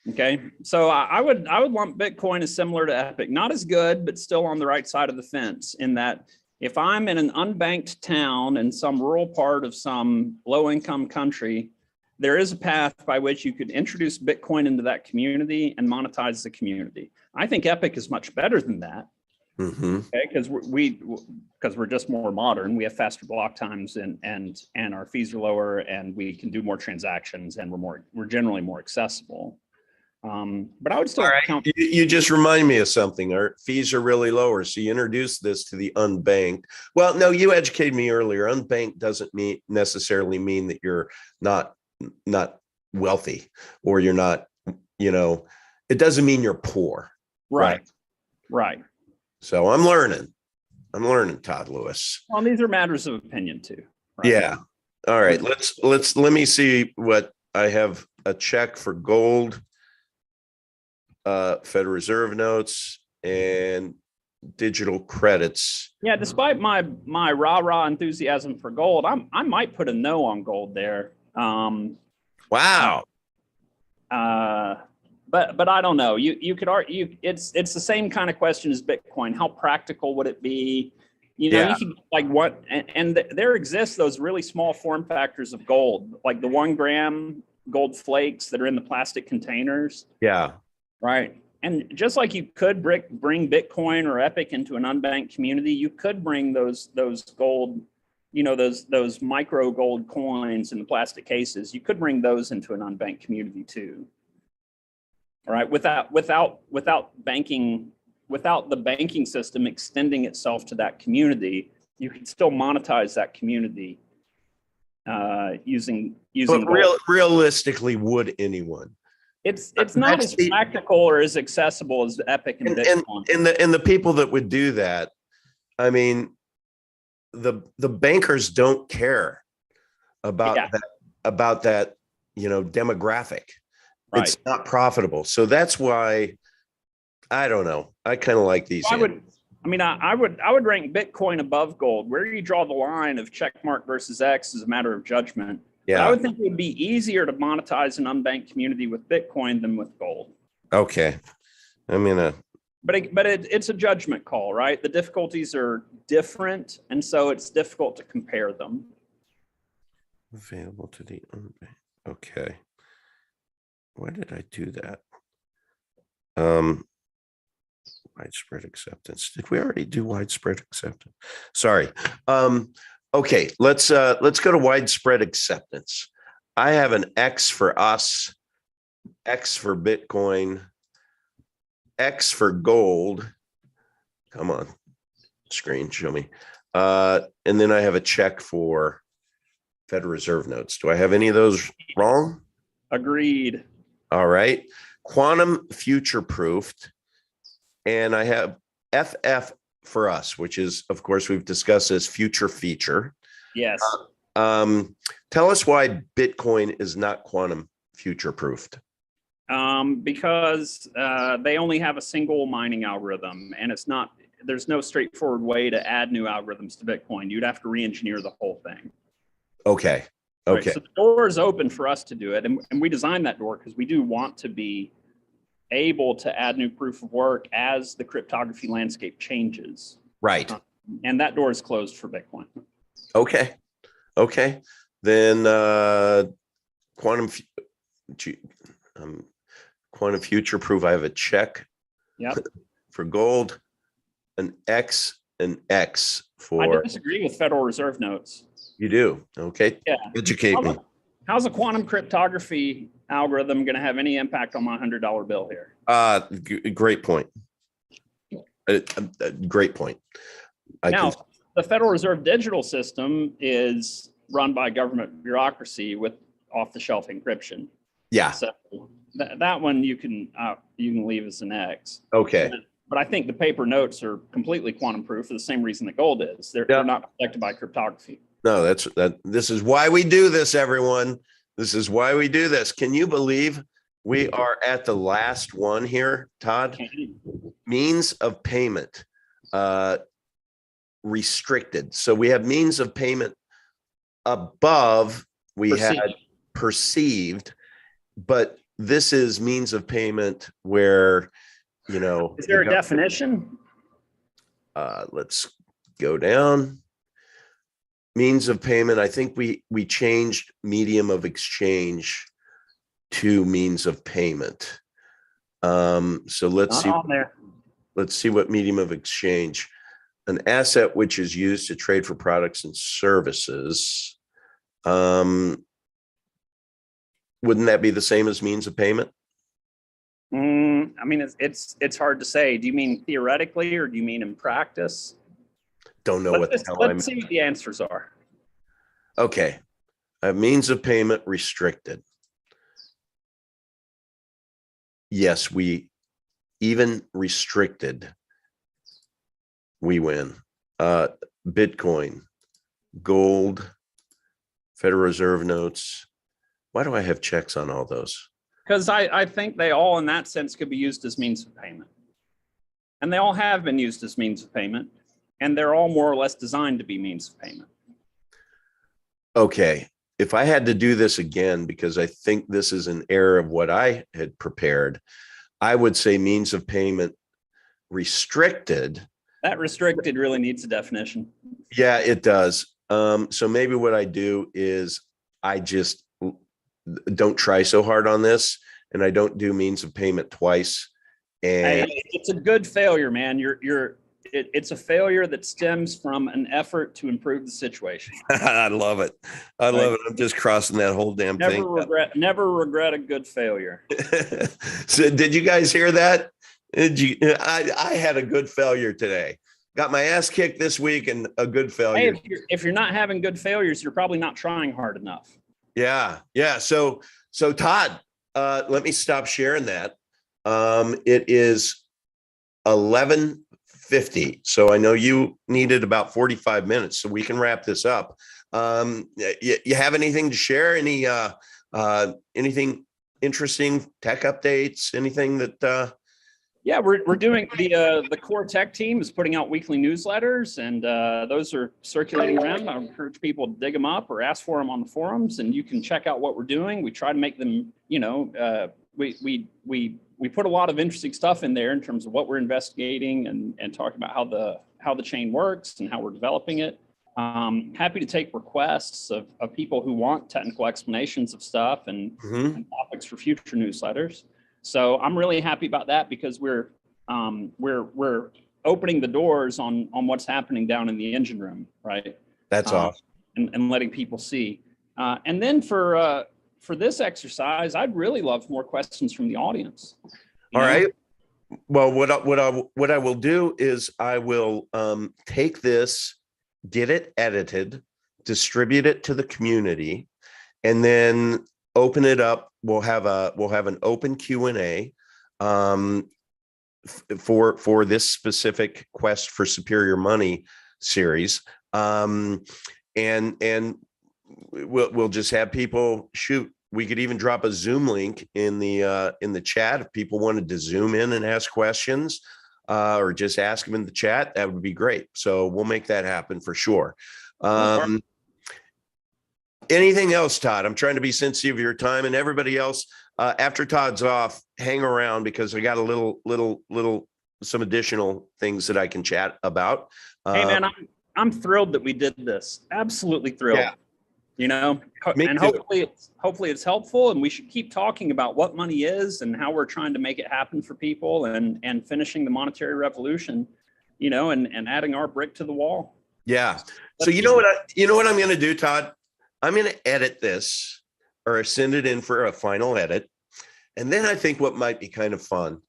Okay, so I would lump Bitcoin as similar to Epic, not as good, but still on the right side of the fence, in that if I'm in an unbanked town in some rural part of some low-income country, there is a path by which you could introduce Bitcoin into that community and monetize the community. I think Epic is much better than that. Okay, because we're just more modern. We have faster block times and our fees are lower, and we can do more transactions, and we're generally more accessible. But I would still All right. count. You just remind me of something. Our fees are really lower. So you introduce this to the unbanked. Well, no, you educated me earlier. Unbanked doesn't necessarily mean that you're not wealthy, or you're not, it doesn't mean you're poor. Right. Right. So I'm learning, Todd Lewis. Well, these are matters of opinion too. Right? Yeah. All right. Let me see what I have. A check for gold, Federal Reserve notes, and digital credits. Yeah. Despite my rah-rah enthusiasm for gold, I might put a no on gold there. Wow. But I don't know. You could argue it's the same kind of question as Bitcoin. How practical would it be? You can like what, and there exists those really small form factors of gold, like the 1 gram gold flakes that are in the plastic containers. Yeah. Right. And just like you could bring Bitcoin or Epic into an unbanked community, you could bring those gold, those micro gold coins in the plastic cases. You could bring those into an unbanked community too. All right. Without the banking system extending itself to that community, you can still monetize that community using. But realistically, would anyone? It's not as practical or as accessible as Epic and Bitcoin. And the people that would do that, I mean, the bankers don't care about that, demographic. Right. It's not profitable. So that's why, I don't know. I kind of like these. I would rank Bitcoin above gold. Where you draw the line of check mark versus X is a matter of judgment. Yeah. But I would think it would be easier to monetize an unbanked community with Bitcoin than with gold. Okay. But it's a judgment call, right? The difficulties are different, and so it's difficult to compare them. Available to the unbanked. Okay. Why did I do that? Widespread acceptance. Did we already do widespread acceptance? Sorry. Okay, let's go to widespread acceptance. I have an X for us, X for Bitcoin, X for gold. Come on, screen, show me. And then I have a check for Federal Reserve notes. Do I have any of those wrong? Agreed. All right. Quantum future proofed. And I have FF for us, which is, of course, we've discussed as future feature. Yes. Tell us why Bitcoin is not quantum future proofed. Because they only have a single mining algorithm, and there's no straightforward way to add new algorithms to Bitcoin. You'd have to re-engineer the whole thing. Okay. Okay. Right, so the door is open for us to do it. And we designed that door because we do want to be able to add new proof of work as the cryptography landscape changes. Right. And that door is closed for Bitcoin. Okay. Okay. Then quantum future proof. I have a check. Yep. For gold, an X for. I disagree with Federal Reserve notes. You do? Okay. Yeah. Educate me. How's a quantum cryptography algorithm going to have any impact on my $100 bill here? Great point. Great point. The Federal Reserve digital system is run by government bureaucracy with off-the-shelf encryption. Yeah. So that one you can leave as an X. Okay. But I think the paper notes are completely quantum proof for the same reason that gold is. They're not protected by cryptography. No, this is why we do this, everyone. This is why we do this. Can you believe we are at the last one here, Todd? Means of payment restricted. So we have means of payment above had perceived, but this is means of payment where, Is there a definition? Let's go down. Means of payment. I think we changed medium of exchange to means of payment. So let's see. Let's see what medium of exchange. An asset which is used to trade for products and services. Wouldn't that be the same as means of payment? I mean, it's hard to say. Do you mean theoretically or do you mean in practice? Don't know what the hell I'm. Let's see what the answers are. Okay. A means of payment restricted. Yes, we even restricted. We win. Bitcoin, gold, Federal Reserve notes. Why do I have checks on all those? Because I think they all, in that sense, could be used as means of payment. And they all have been used as means of payment. And they're all more or less designed to be means of payment. Okay. If I had to do this again, because I think this is an error of what I had prepared, I would say means of payment restricted. That restricted really needs a definition. Yeah, it does. So maybe what I do is I just don't try so hard on this, and I don't do means of payment twice. And it's a good failure, man. It's a failure that stems from an effort to improve the situation. I love it. I love it. I'm just crossing that whole damn thing. Never regret a good failure. So did you guys hear that? I had a good failure today. Got my ass kicked this week and a good failure. Hey, if you're not having good failures, you're probably not trying hard enough. Yeah. So Todd, let me stop sharing that. It is 11:50. So I know you needed about 45 minutes, so we can wrap this up. You have anything to share? Anything interesting, tech updates, anything that Yeah, we're doing the core tech team is putting out weekly newsletters, and those are circulating around. I encourage people to dig them up or ask for them on the forums, and you can check out what we're doing. We try to make them, we put a lot of interesting stuff in there in terms of what we're investigating and talking about how the chain works and how we're developing it. Happy to take requests of people who want technical explanations of stuff and topics for future newsletters. So I'm really happy about that because we're opening the doors on what's happening down in the engine room, right? That's awesome. And letting people see. And then for this exercise, I'd really love more questions from the audience. All right. Well, what I will do is I will take this, get it edited, distribute it to the community, and then open it up. We'll have an open Q&A for this specific Quest for Superior Money series, and we'll just have people shoot. We could even drop a Zoom link in the chat if people wanted to Zoom in and ask questions, or just ask them in the chat. That would be great. So we'll make that happen for sure. Anything else, Todd? I'm trying to be sensitive of your time, and everybody else. After Todd's off, hang around because I got some additional things that I can chat about. Hey man, I'm thrilled that we did this. Absolutely thrilled. Yeah. And hopefully it's helpful, and we should keep talking about what money is and how we're trying to make it happen for people and finishing the monetary revolution, and adding our brick to the wall. Yeah. So you know what I'm going to do, Todd? I'm going to edit this or send it in for a final edit. And then I think what might be kind of fun,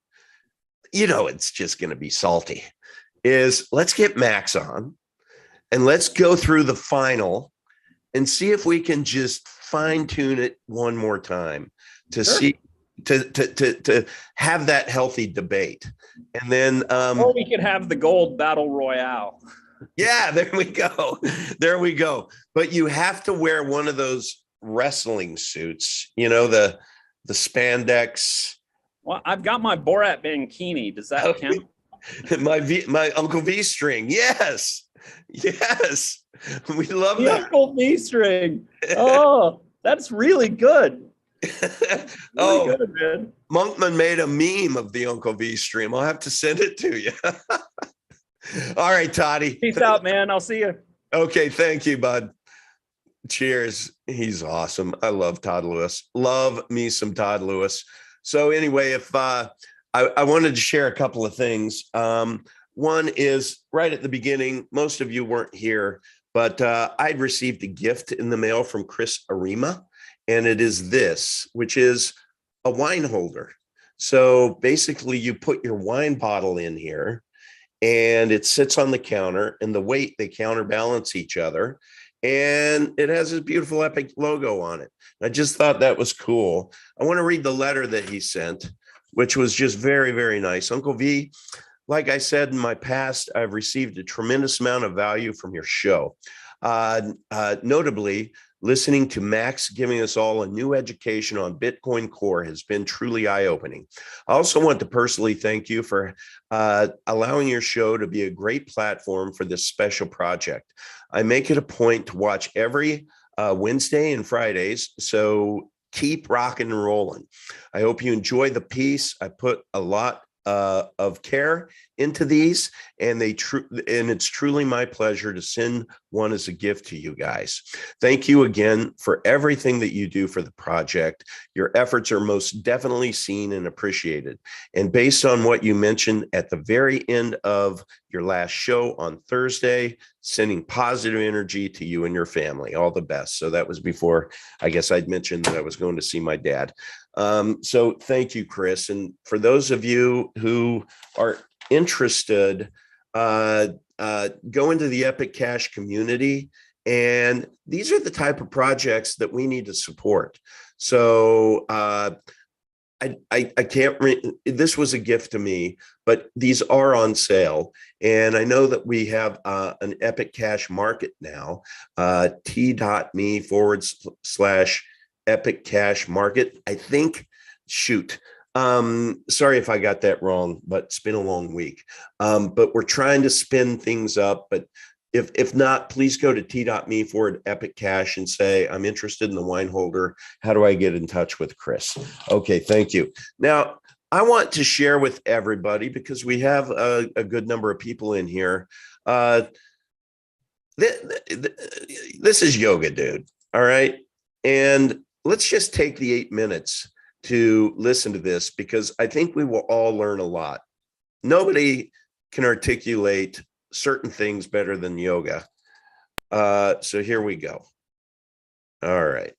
it's just going to be salty, is let's get Max on and let's go through the final and see if we can just fine tune it one more time to see, to have that healthy debate. And then, or we could have the gold battle royale. Yeah, there we go. There we go. But you have to wear one of those wrestling suits, the spandex. Well, I've got my Borat bikini. Does that count? My Uncle V string. Yes. We love the that. Uncle V string. Oh, that's really good. Really good, man. Monkman made a meme of the Uncle V string. I'll have to send it to you. All right, Toddy. Peace out, man. I'll see you. Okay, thank you, bud. Cheers. He's awesome. I love Todd Lewis. Love me some Todd Lewis. So anyway, if I wanted to share a couple of things. One is right at the beginning, most of you weren't here, but I'd received a gift in the mail from Chris Arima, and it is this, which is a wine holder. So basically, you put your wine bottle in here, and it sits on the counter, and the weight, they counterbalance each other. And it has this beautiful Epic logo on it. I just thought that was cool. I want to read the letter that he sent, which was just very, very nice. Uncle V, like I said, in my past, I've received a tremendous amount of value from your show. Notably, listening to Max giving us all a new education on Bitcoin Core has been truly eye-opening. I also want to personally thank you for allowing your show to be a great platform for this special project. I make it a point to watch every Wednesday and Fridays, so keep rocking and rolling. I hope you enjoy the piece. I put a lot of care into these, and it's truly my pleasure to send one as a gift to you guys. Thank you again for everything that you do for the project. Your efforts are most definitely seen and appreciated. And based on what you mentioned at the very end of your last show on Thursday, sending positive energy to you and your family. All the best. So that was before, I guess I'd mentioned that I was going to see my dad. So thank you, Chris. And for those of you who are interested, go into the Epic Cash community. And these are the type of projects that we need to support. So I can't, this was a gift to me, but these are on sale. And I know that we have an Epic Cash market now, t.me/Epic Cash market. I think, shoot, sorry if I got that wrong, but it's been a long week. But we're trying to spin things up. But if not, please go to t.me/Epic Cash and say, I'm interested in the wine holder. How do I get in touch with Chris? Okay, thank you. Now, I want to share with everybody, because we have a good number of people in here. This is yoga, dude. All right. And let's just take the 8 minutes to listen to this, because I think we will all learn a lot. Nobody can articulate certain things better than yoga. So here we go. All right.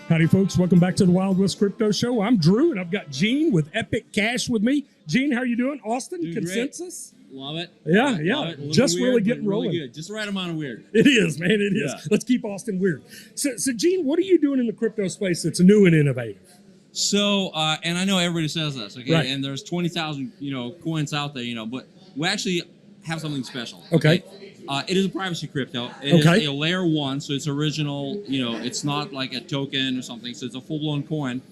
Howdy, folks. Welcome back to the Wild West Crypto Show. I'm Drew, and I've got Gene with Epic Cash with me. Gene, how are you doing? Austin, doing consensus? Great. Love it. Yeah, Love yeah. it. Just weird, really getting really rolling. Good. Just the right amount of weird. It is, man. It is. Yeah. Let's keep Austin weird. So, Gene, what are you doing in the crypto space that's new and innovative? So, and I know everybody says this, okay? Right. And there's 20,000, coins out there, but we actually have something special. Okay. It is a privacy crypto. It is a layer 1, so it's original. It's not like a token or something. So it's a full-blown coin.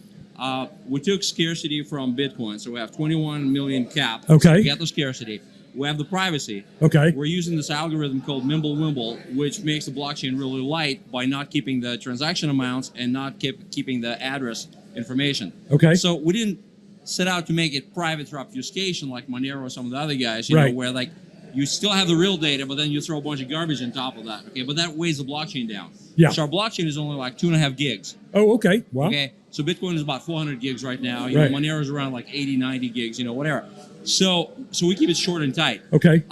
We took scarcity from Bitcoin, so we have 21 million cap. Okay. So we got the scarcity. We have the privacy. Okay. We're using this algorithm called Mimblewimble, which makes the blockchain really light by not keeping the transaction amounts and not keeping the address information. Okay. So we didn't set out to make it private through obfuscation like Monero or some of the other guys, Right. where like you still have the real data, but then you throw a bunch of garbage on top of that. Okay, but that weighs the blockchain down. Yeah. So our blockchain is only like 2.5 gigs. Oh, okay. Wow. Okay. So Bitcoin is about 400 gigs right now. Right. Monero is around like 80, 90 gigs, whatever. So we keep it short and tight. Okay.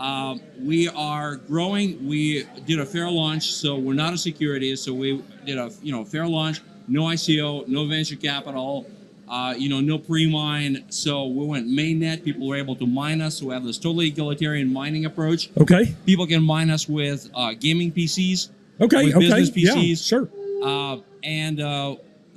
We are growing. We did a fair launch, so we're not a security. So we did a fair launch, no ICO, no venture capital, no pre-mine. So we went mainnet. People were able to mine us. So we have this totally egalitarian mining approach. Okay. People can mine us with gaming PCs. Okay. With Okay. business PCs. Yeah, sure. And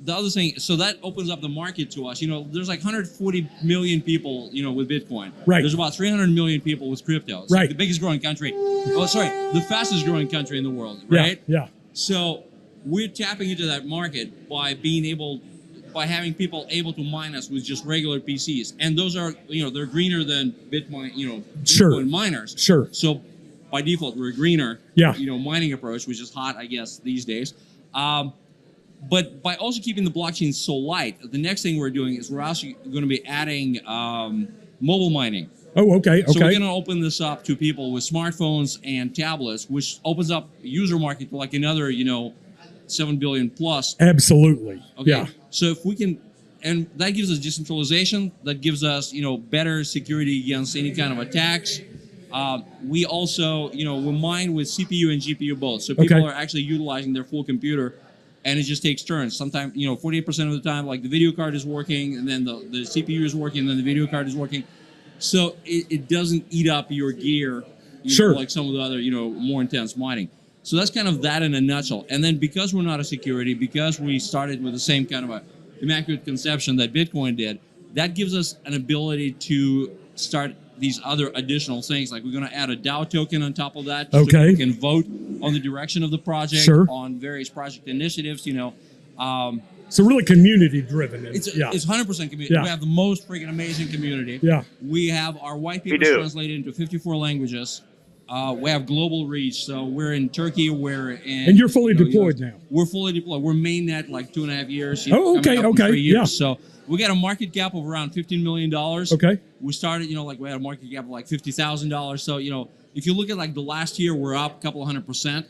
the other thing, so that opens up the market to us. There's like 140 million people, with Bitcoin. Right. There's about 300 million people with crypto. It's Right. like the biggest growing country. The fastest growing country in the world, right? Yeah. So we're tapping into that market by having people able to mine us with just regular PCs. And those are, they're greener than Bitcoin, Sure. Bitcoin miners. Sure. So by default, we're a greener, Yeah. mining approach, which is hot, I guess, these days. But by also keeping the blockchain so light, the next thing we're doing is we're also going to be adding mobile mining. Oh, okay. So we're Okay. going to open this up to people with smartphones and tablets, which opens up a user market to like another, 7 billion plus. Absolutely. Okay. Yeah. So if we can, and that gives us decentralization, that gives us, better security against any kind of attacks. We also, we mine with CPU and GPU both. So people are actually utilizing their full computer, and it just takes turns. Sometimes, 48% of the time, like the video card is working, and then the CPU is working, and then the video card is working. So it doesn't eat up your gear, like some of the other, more intense mining. So that's kind of that in a nutshell. And then because we're not a security, because we started with the same kind of a immaculate conception that Bitcoin did, that gives us an ability to start these other additional things. Like we're going to add a DAO token on top of that. So you can vote on the direction of the project, on various project initiatives, So really community driven. It's 100% community. Yeah. We have the most freaking amazing community. Yeah. We have our white papers translated into 54 languages. We have global reach. So we're in Turkey. We're in. And you're fully deployed now. We're fully deployed. We're mainnet like 2.5 years. Oh, okay. coming up in 3 years. Yeah. So we got a market cap of around $15 million. Okay. We started, we had a market cap of like $50,000. So, if you look at like the last year, we're up a couple of 100%,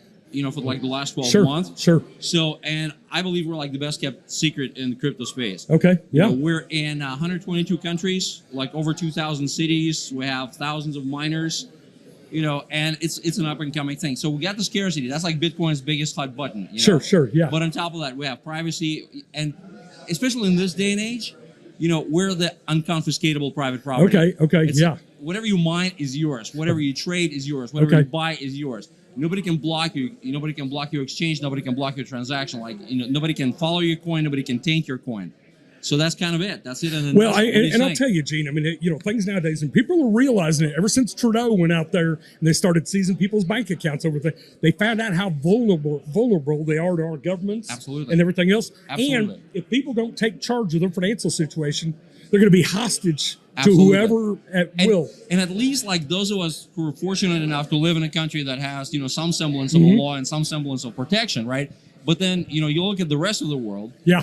for like the last 12 months. Sure. So, and I believe we're like the best kept secret in the crypto space. Okay. Yeah. We're in 122 countries, like over 2,000 cities. We have thousands of miners, and it's an up and coming thing. So we got the scarcity. That's like Bitcoin's biggest hot button. Sure. Yeah. But on top of that, we have privacy, and especially in this day and age, we're the unconfiscatable private property. Okay. Yeah. Whatever you mine is yours. Whatever you trade is yours. Whatever you buy is yours. Nobody can block you. Nobody can block your exchange. Nobody can block your transaction. Like, nobody can follow your coin. Nobody can taint your coin. So that's kind of it. That's it. Well, I'll tell you, Gene, I mean, things nowadays, and people are realizing it ever since Trudeau went out there and they started seizing people's bank accounts over there. They found out how vulnerable they are to our governments. Absolutely. And everything else. Absolutely. And if people don't take charge of their financial situation, they're going to be hostage Absolutely. to whoever at will. And at least like those of us who are fortunate enough to live in a country that has, some semblance of a law and some semblance of protection, right? But then, you look at the rest of the world. Yeah.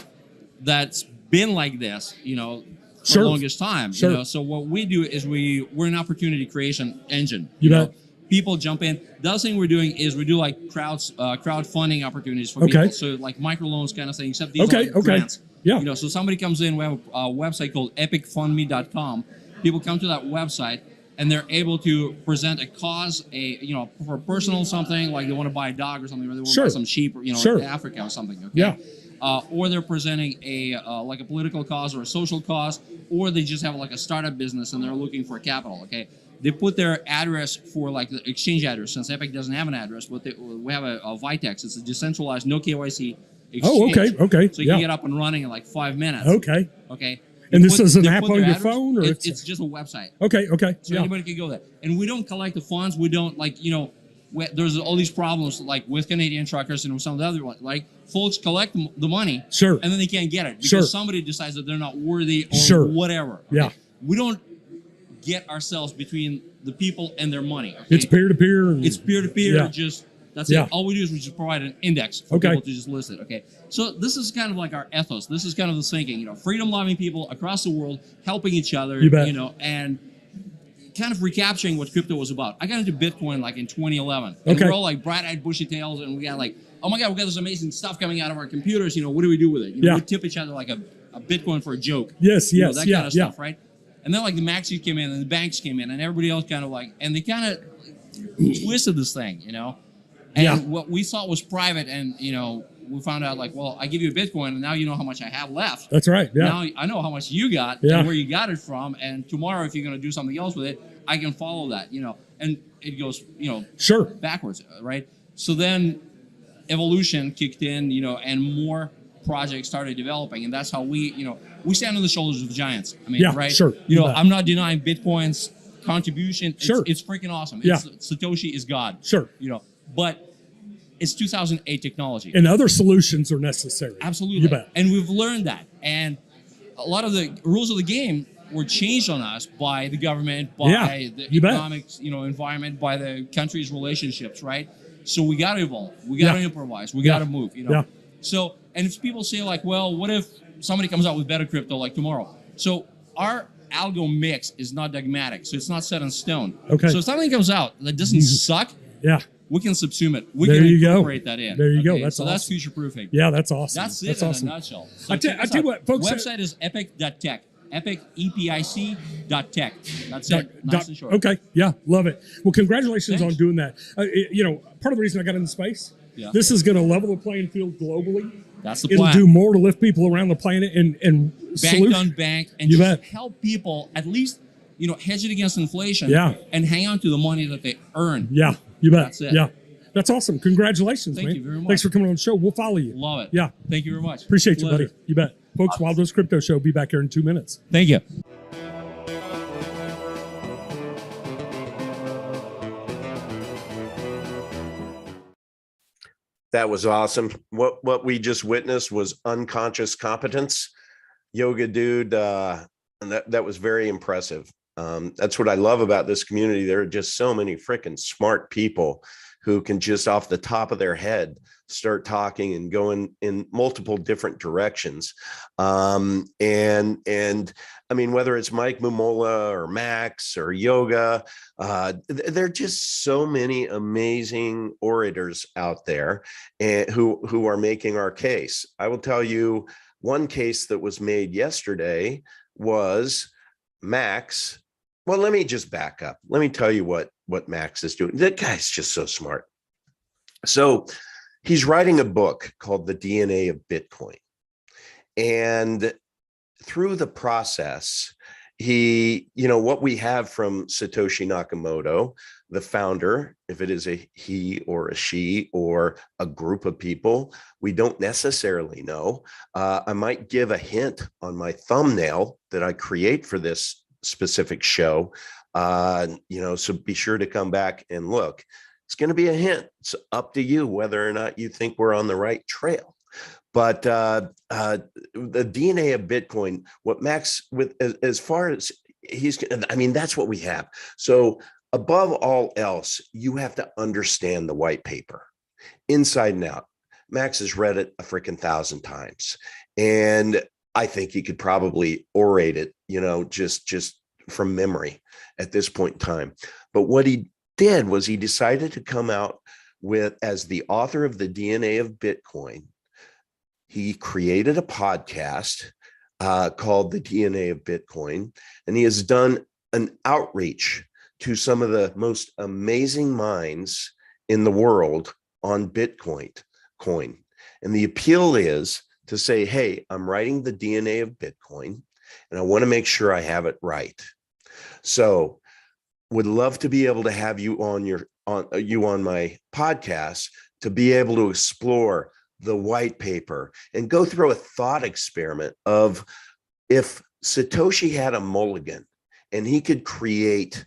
That's been like this, for the longest time. So what we do is we're an opportunity creation engine. You know, people jump in. The other thing we're doing is we do like crowdfunding opportunities for people. So like microloans kind of thing, except these are like grants. Yeah. So somebody comes in, we have a website called epicfundme.com. People come to that website and they're able to present a cause, for personal something, like they want to buy a dog or something, or they want to buy some sheep, in Africa or something. Okay? Yeah. Or they're presenting a like a political cause or a social cause, or they just have like a startup business and they're looking for capital. Okay, they put their address for like the exchange address, since Epic doesn't have an address, but we have a Vitex. It's a decentralized, no KYC exchange. Oh, okay. So you can get up and running in like 5 minutes. Okay. And this is an app on your phone, or it's just a website. Okay. So anybody can go there, and we don't collect the funds. We don't there's all these problems like with Canadian truckers and with some of the other ones. Like folks collect the money, and then they can't get it because somebody decides that they're not worthy or whatever. Yeah, we don't get ourselves between the people and their money. Okay? It's peer to peer. It's peer to peer. Just that's it. All we do is we just provide an index for people to just list it. Okay, so this is kind of like our ethos. This is kind of the thinking. Freedom loving people across the world helping each other. And kind of recapturing what crypto was about. I got into Bitcoin like in 2011. And we're all like bright-eyed, bushy-tails, and we got like, oh my God, we got this amazing stuff coming out of our computers. What do we do with it? We tip each other like a Bitcoin for a joke. Yes, that kind of stuff, right? And then like the maxis came in and the banks came in and everybody else kind of like, and they kind of twisted this thing, And what we thought was private, and we found out like, well, I give you a Bitcoin, and now you know how much I have left. That's right. Yeah. Now I know how much you got and where you got it from, and tomorrow if you're going to do something else with it, I can follow that. And it goes, backwards, right? So then evolution kicked in, and more projects started developing, and that's how we stand on the shoulders of giants. I mean, right? Sure. I'm not denying Bitcoin's contribution. It's freaking awesome. Satoshi is God. Sure. But it's 2008 technology. And other solutions are necessary. Absolutely. You bet. And we've learned that. And a lot of the rules of the game were changed on us by the government, by the economic, environment, by the country's relationships, right? So we got to evolve. We got to improvise. We got to move, So, and if people say like, well, what if somebody comes out with better crypto like tomorrow? So our algo mix is not dogmatic. So it's not set in stone. Okay. So if something comes out that doesn't suck, we can subsume it. We there can you incorporate go. that in. There you go. So that's future proofing. Yeah, that's awesome. That's it that's in awesome. a nutshell. So I tell you what, folks. Website is epic.tech. epic.tech. That's it. Nice and short. Okay. Yeah. Love it. Well, congratulations Thanks. on doing that. Part of the reason I got into space, Yeah. this is going to level the playing field globally. That's the It'll plan. do more to lift people around the planet and Bank on bank and You just bet. help people at least, hedge it against inflation. Yeah. And hang on to the money that they earn. Yeah. You bet. That's it. Yeah. That's awesome. Congratulations, Thank man. you very much. Thanks for coming on the show. We'll follow you. Love it. Yeah. Thank you very much. Appreciate you, Later. buddy. You bet. Folks, Wild West Crypto Show. Be back here in 2 minutes. Thank you. That was awesome. What we just witnessed was unconscious competence. Yoga dude, and that was very impressive. That's what I love about this community. There are just so many freaking smart people who can just off the top of their head start talking and going in multiple different directions. And I mean, whether it's Mike Mumola or Max or Yoga, there are just so many amazing orators out there and who are making our case. I will tell you one case that was made yesterday was Max. Well, let me just back up. Let me tell you what Max is doing. That guy's just so smart. So he's writing a book called The DNA of Bitcoin. And through the process, what we have from Satoshi Nakamoto, the founder, if it is a he or a she or a group of people, we don't necessarily know. I might give a hint on my thumbnail that I create for this specific show. So be sure to come back and look. It's going to be a hint. It's up to you whether or not you think we're on the right trail. But the DNA of Bitcoin, what Max as far as that's what we have. So above all else, you have to understand the white paper inside and out. Max has read it a freaking 1,000 times. And I think he could probably orate it, just from memory at this point in time. But what he did was he decided to come out with, as the author of the DNA of Bitcoin, he created a podcast called The DNA of Bitcoin, and he has done an outreach to some of the most amazing minds in the world on Bitcoin. And the appeal is to say, hey, I'm writing the DNA of Bitcoin, and I want to make sure I have it right. So would love to be able to have you on my podcast to be able to explore the white paper and go through a thought experiment of if Satoshi had a mulligan and he could create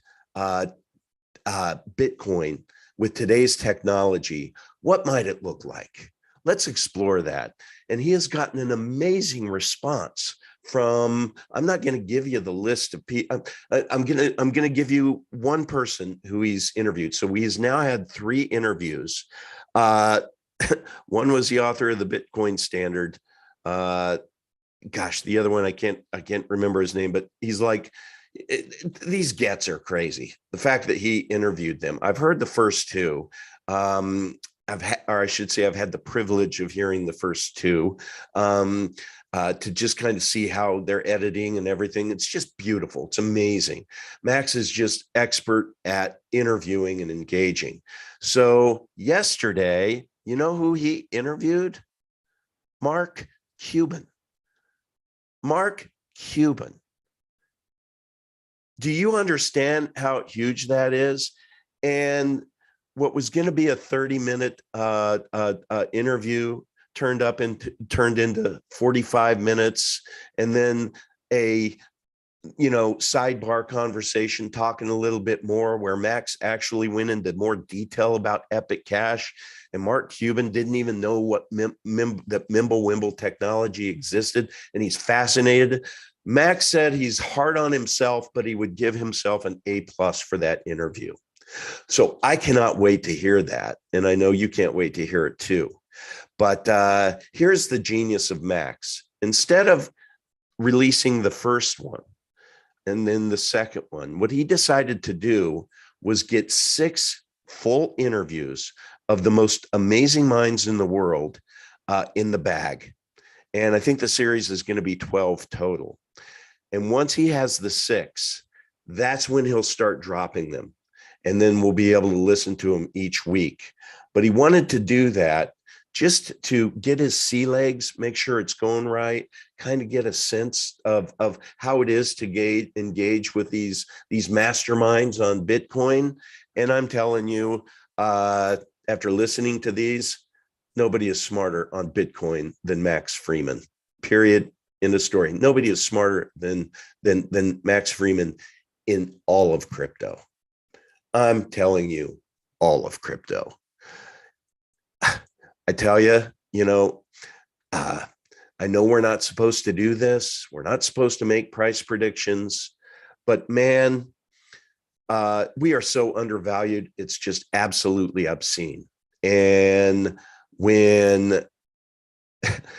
Bitcoin with today's technology, what might it look like? Let's explore that. And he has gotten an amazing response from, I'm not going to give you the list of people. I'm going to give you one person who he's interviewed. So he's now had 3 interviews. One was the author of the Bitcoin Standard. The other one, I can't remember his name, but he's like, these gets are crazy. The fact that he interviewed them. I've heard the first 2. I've had the privilege of hearing the first 2 to just kind of see how they're editing and everything. It's just beautiful. It's amazing. Max is just expert at interviewing and engaging. So yesterday, you know who he interviewed? Mark Cuban. Mark Cuban. Do you understand how huge that is? And what was going to be a 30-minute interview turned into 45 minutes, and then a sidebar conversation talking a little bit more where Max actually went into more detail about Epic Cash, and Mark Cuban didn't even know what that Mimblewimble technology existed, and he's fascinated. Max said he's hard on himself, but he would give himself an A+ for that interview. So I cannot wait to hear that. And I know you can't wait to hear it too. But here's the genius of Max. Instead of releasing the first one and then the second one, what he decided to do was get 6 full interviews of the most amazing minds in the world in the bag. And I think the series is going to be 12 total. And once he has the 6, that's when he'll start dropping them. And then we'll be able to listen to him each week. But he wanted to do that just to get his sea legs, make sure it's going right, kind of get a sense of how it is to engage with these masterminds on Bitcoin. And I'm telling you, after listening to these, nobody is smarter on Bitcoin than Max Freeman, period. In the story. Nobody is smarter than Max Freeman in all of crypto. I'm telling you, all of crypto. I tell you, I know we're not supposed to do this. We're not supposed to make price predictions, but man, we are so undervalued. It's just absolutely obscene. And when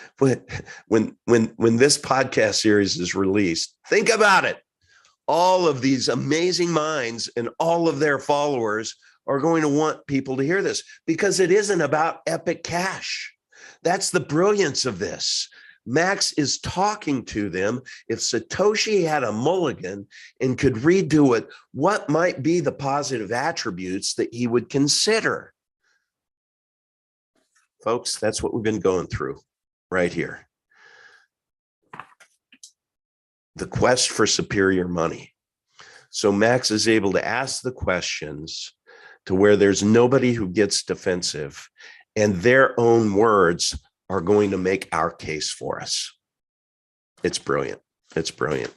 this podcast series is released, think about it. All of these amazing minds and all of their followers are going to want people to hear this, because it isn't about Epic Cash. That's the brilliance of this. Max is talking to them. If Satoshi had a mulligan and could redo it, what might be the positive attributes that he would consider? Folks, that's what we've been going through right here. The quest for superior money. So Max is able to ask the questions to where there's nobody who gets defensive, and their own words are going to make our case for us. It's brilliant. It's brilliant.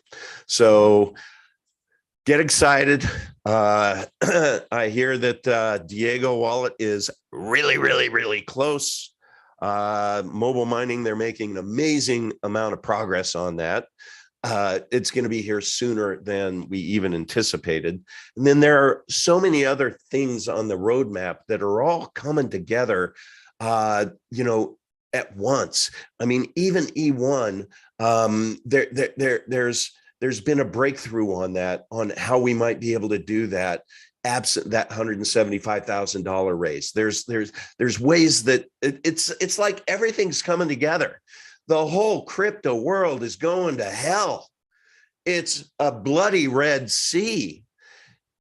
So get excited. I hear that Diego Wallet is really, really, really close. Mobile mining, they're making an amazing amount of progress on that. It's going to be here sooner than we even anticipated. And then there are so many other things on the roadmap that are all coming together, at once. I mean, even E1, there's been a breakthrough on that, on how we might be able to do that absent that $175,000 raise. There's ways that it's like everything's coming together. The whole crypto world is going to hell. It's a bloody Red Sea.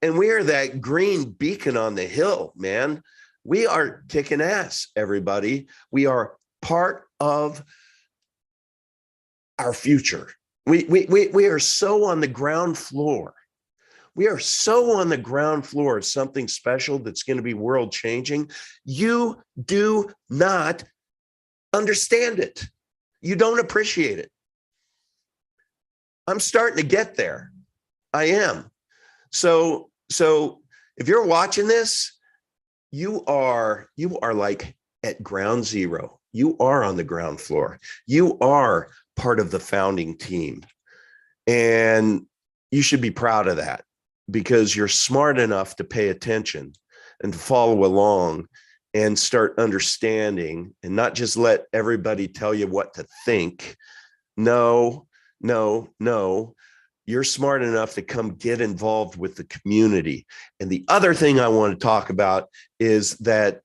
And we are that green beacon on the hill, man. We are kicking ass, everybody. We are part of our future. We are so on the ground floor. We are so on the ground floor of something special that's going to be world changing. You do not understand it. You don't appreciate it. I'm starting to get there. I am. So if you're watching this, you are like at ground zero. You are on the ground floor. You are part of the founding team. And you should be proud of that, because you're smart enough to pay attention and to follow along and start understanding, and not just let everybody tell you what to think. No. You're smart enough to come get involved with the community. And the other thing I want to talk about is that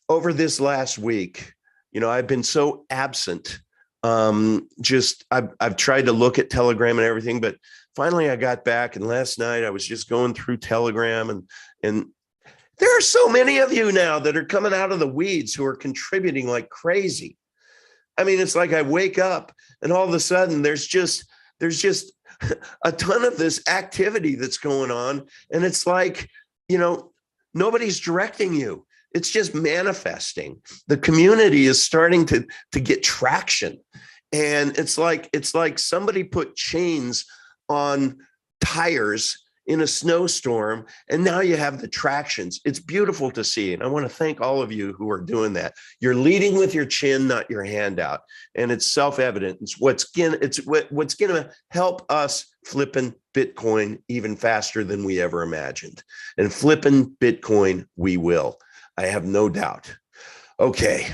over this last week, I've been so absent. I've tried to look at Telegram and everything, but finally I got back, and last night I was just going through Telegram, and there are so many of you now that are coming out of the weeds who are contributing like crazy. I mean, it's like I wake up and all of a sudden there's just a ton of this activity that's going on. And it's like, nobody's directing you. It's just manifesting. The community is starting to get traction. And it's like somebody put chains on tires in a snowstorm, and now you have the tractions. It's beautiful to see. And I want to thank all of you who are doing that. You're leading with your chin, not your hand out. And it's self-evident. It's what's going to help us flipping Bitcoin even faster than we ever imagined. And flipping Bitcoin, we will. I have no doubt. Okay.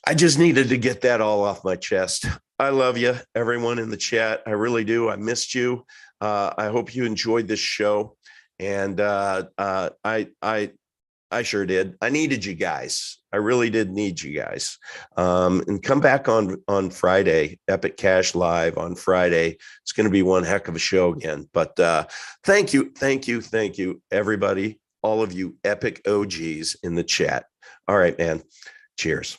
I just needed to get that all off my chest. I love you, everyone in the chat. I really do. I missed you. I hope you enjoyed this show. And I I sure did. I needed you guys. I really did need you guys. And come back on Friday, Epic Cash Live on Friday. It's going to be one heck of a show again. But thank you, everybody, all of you Epic OGs in the chat. All right, man. Cheers.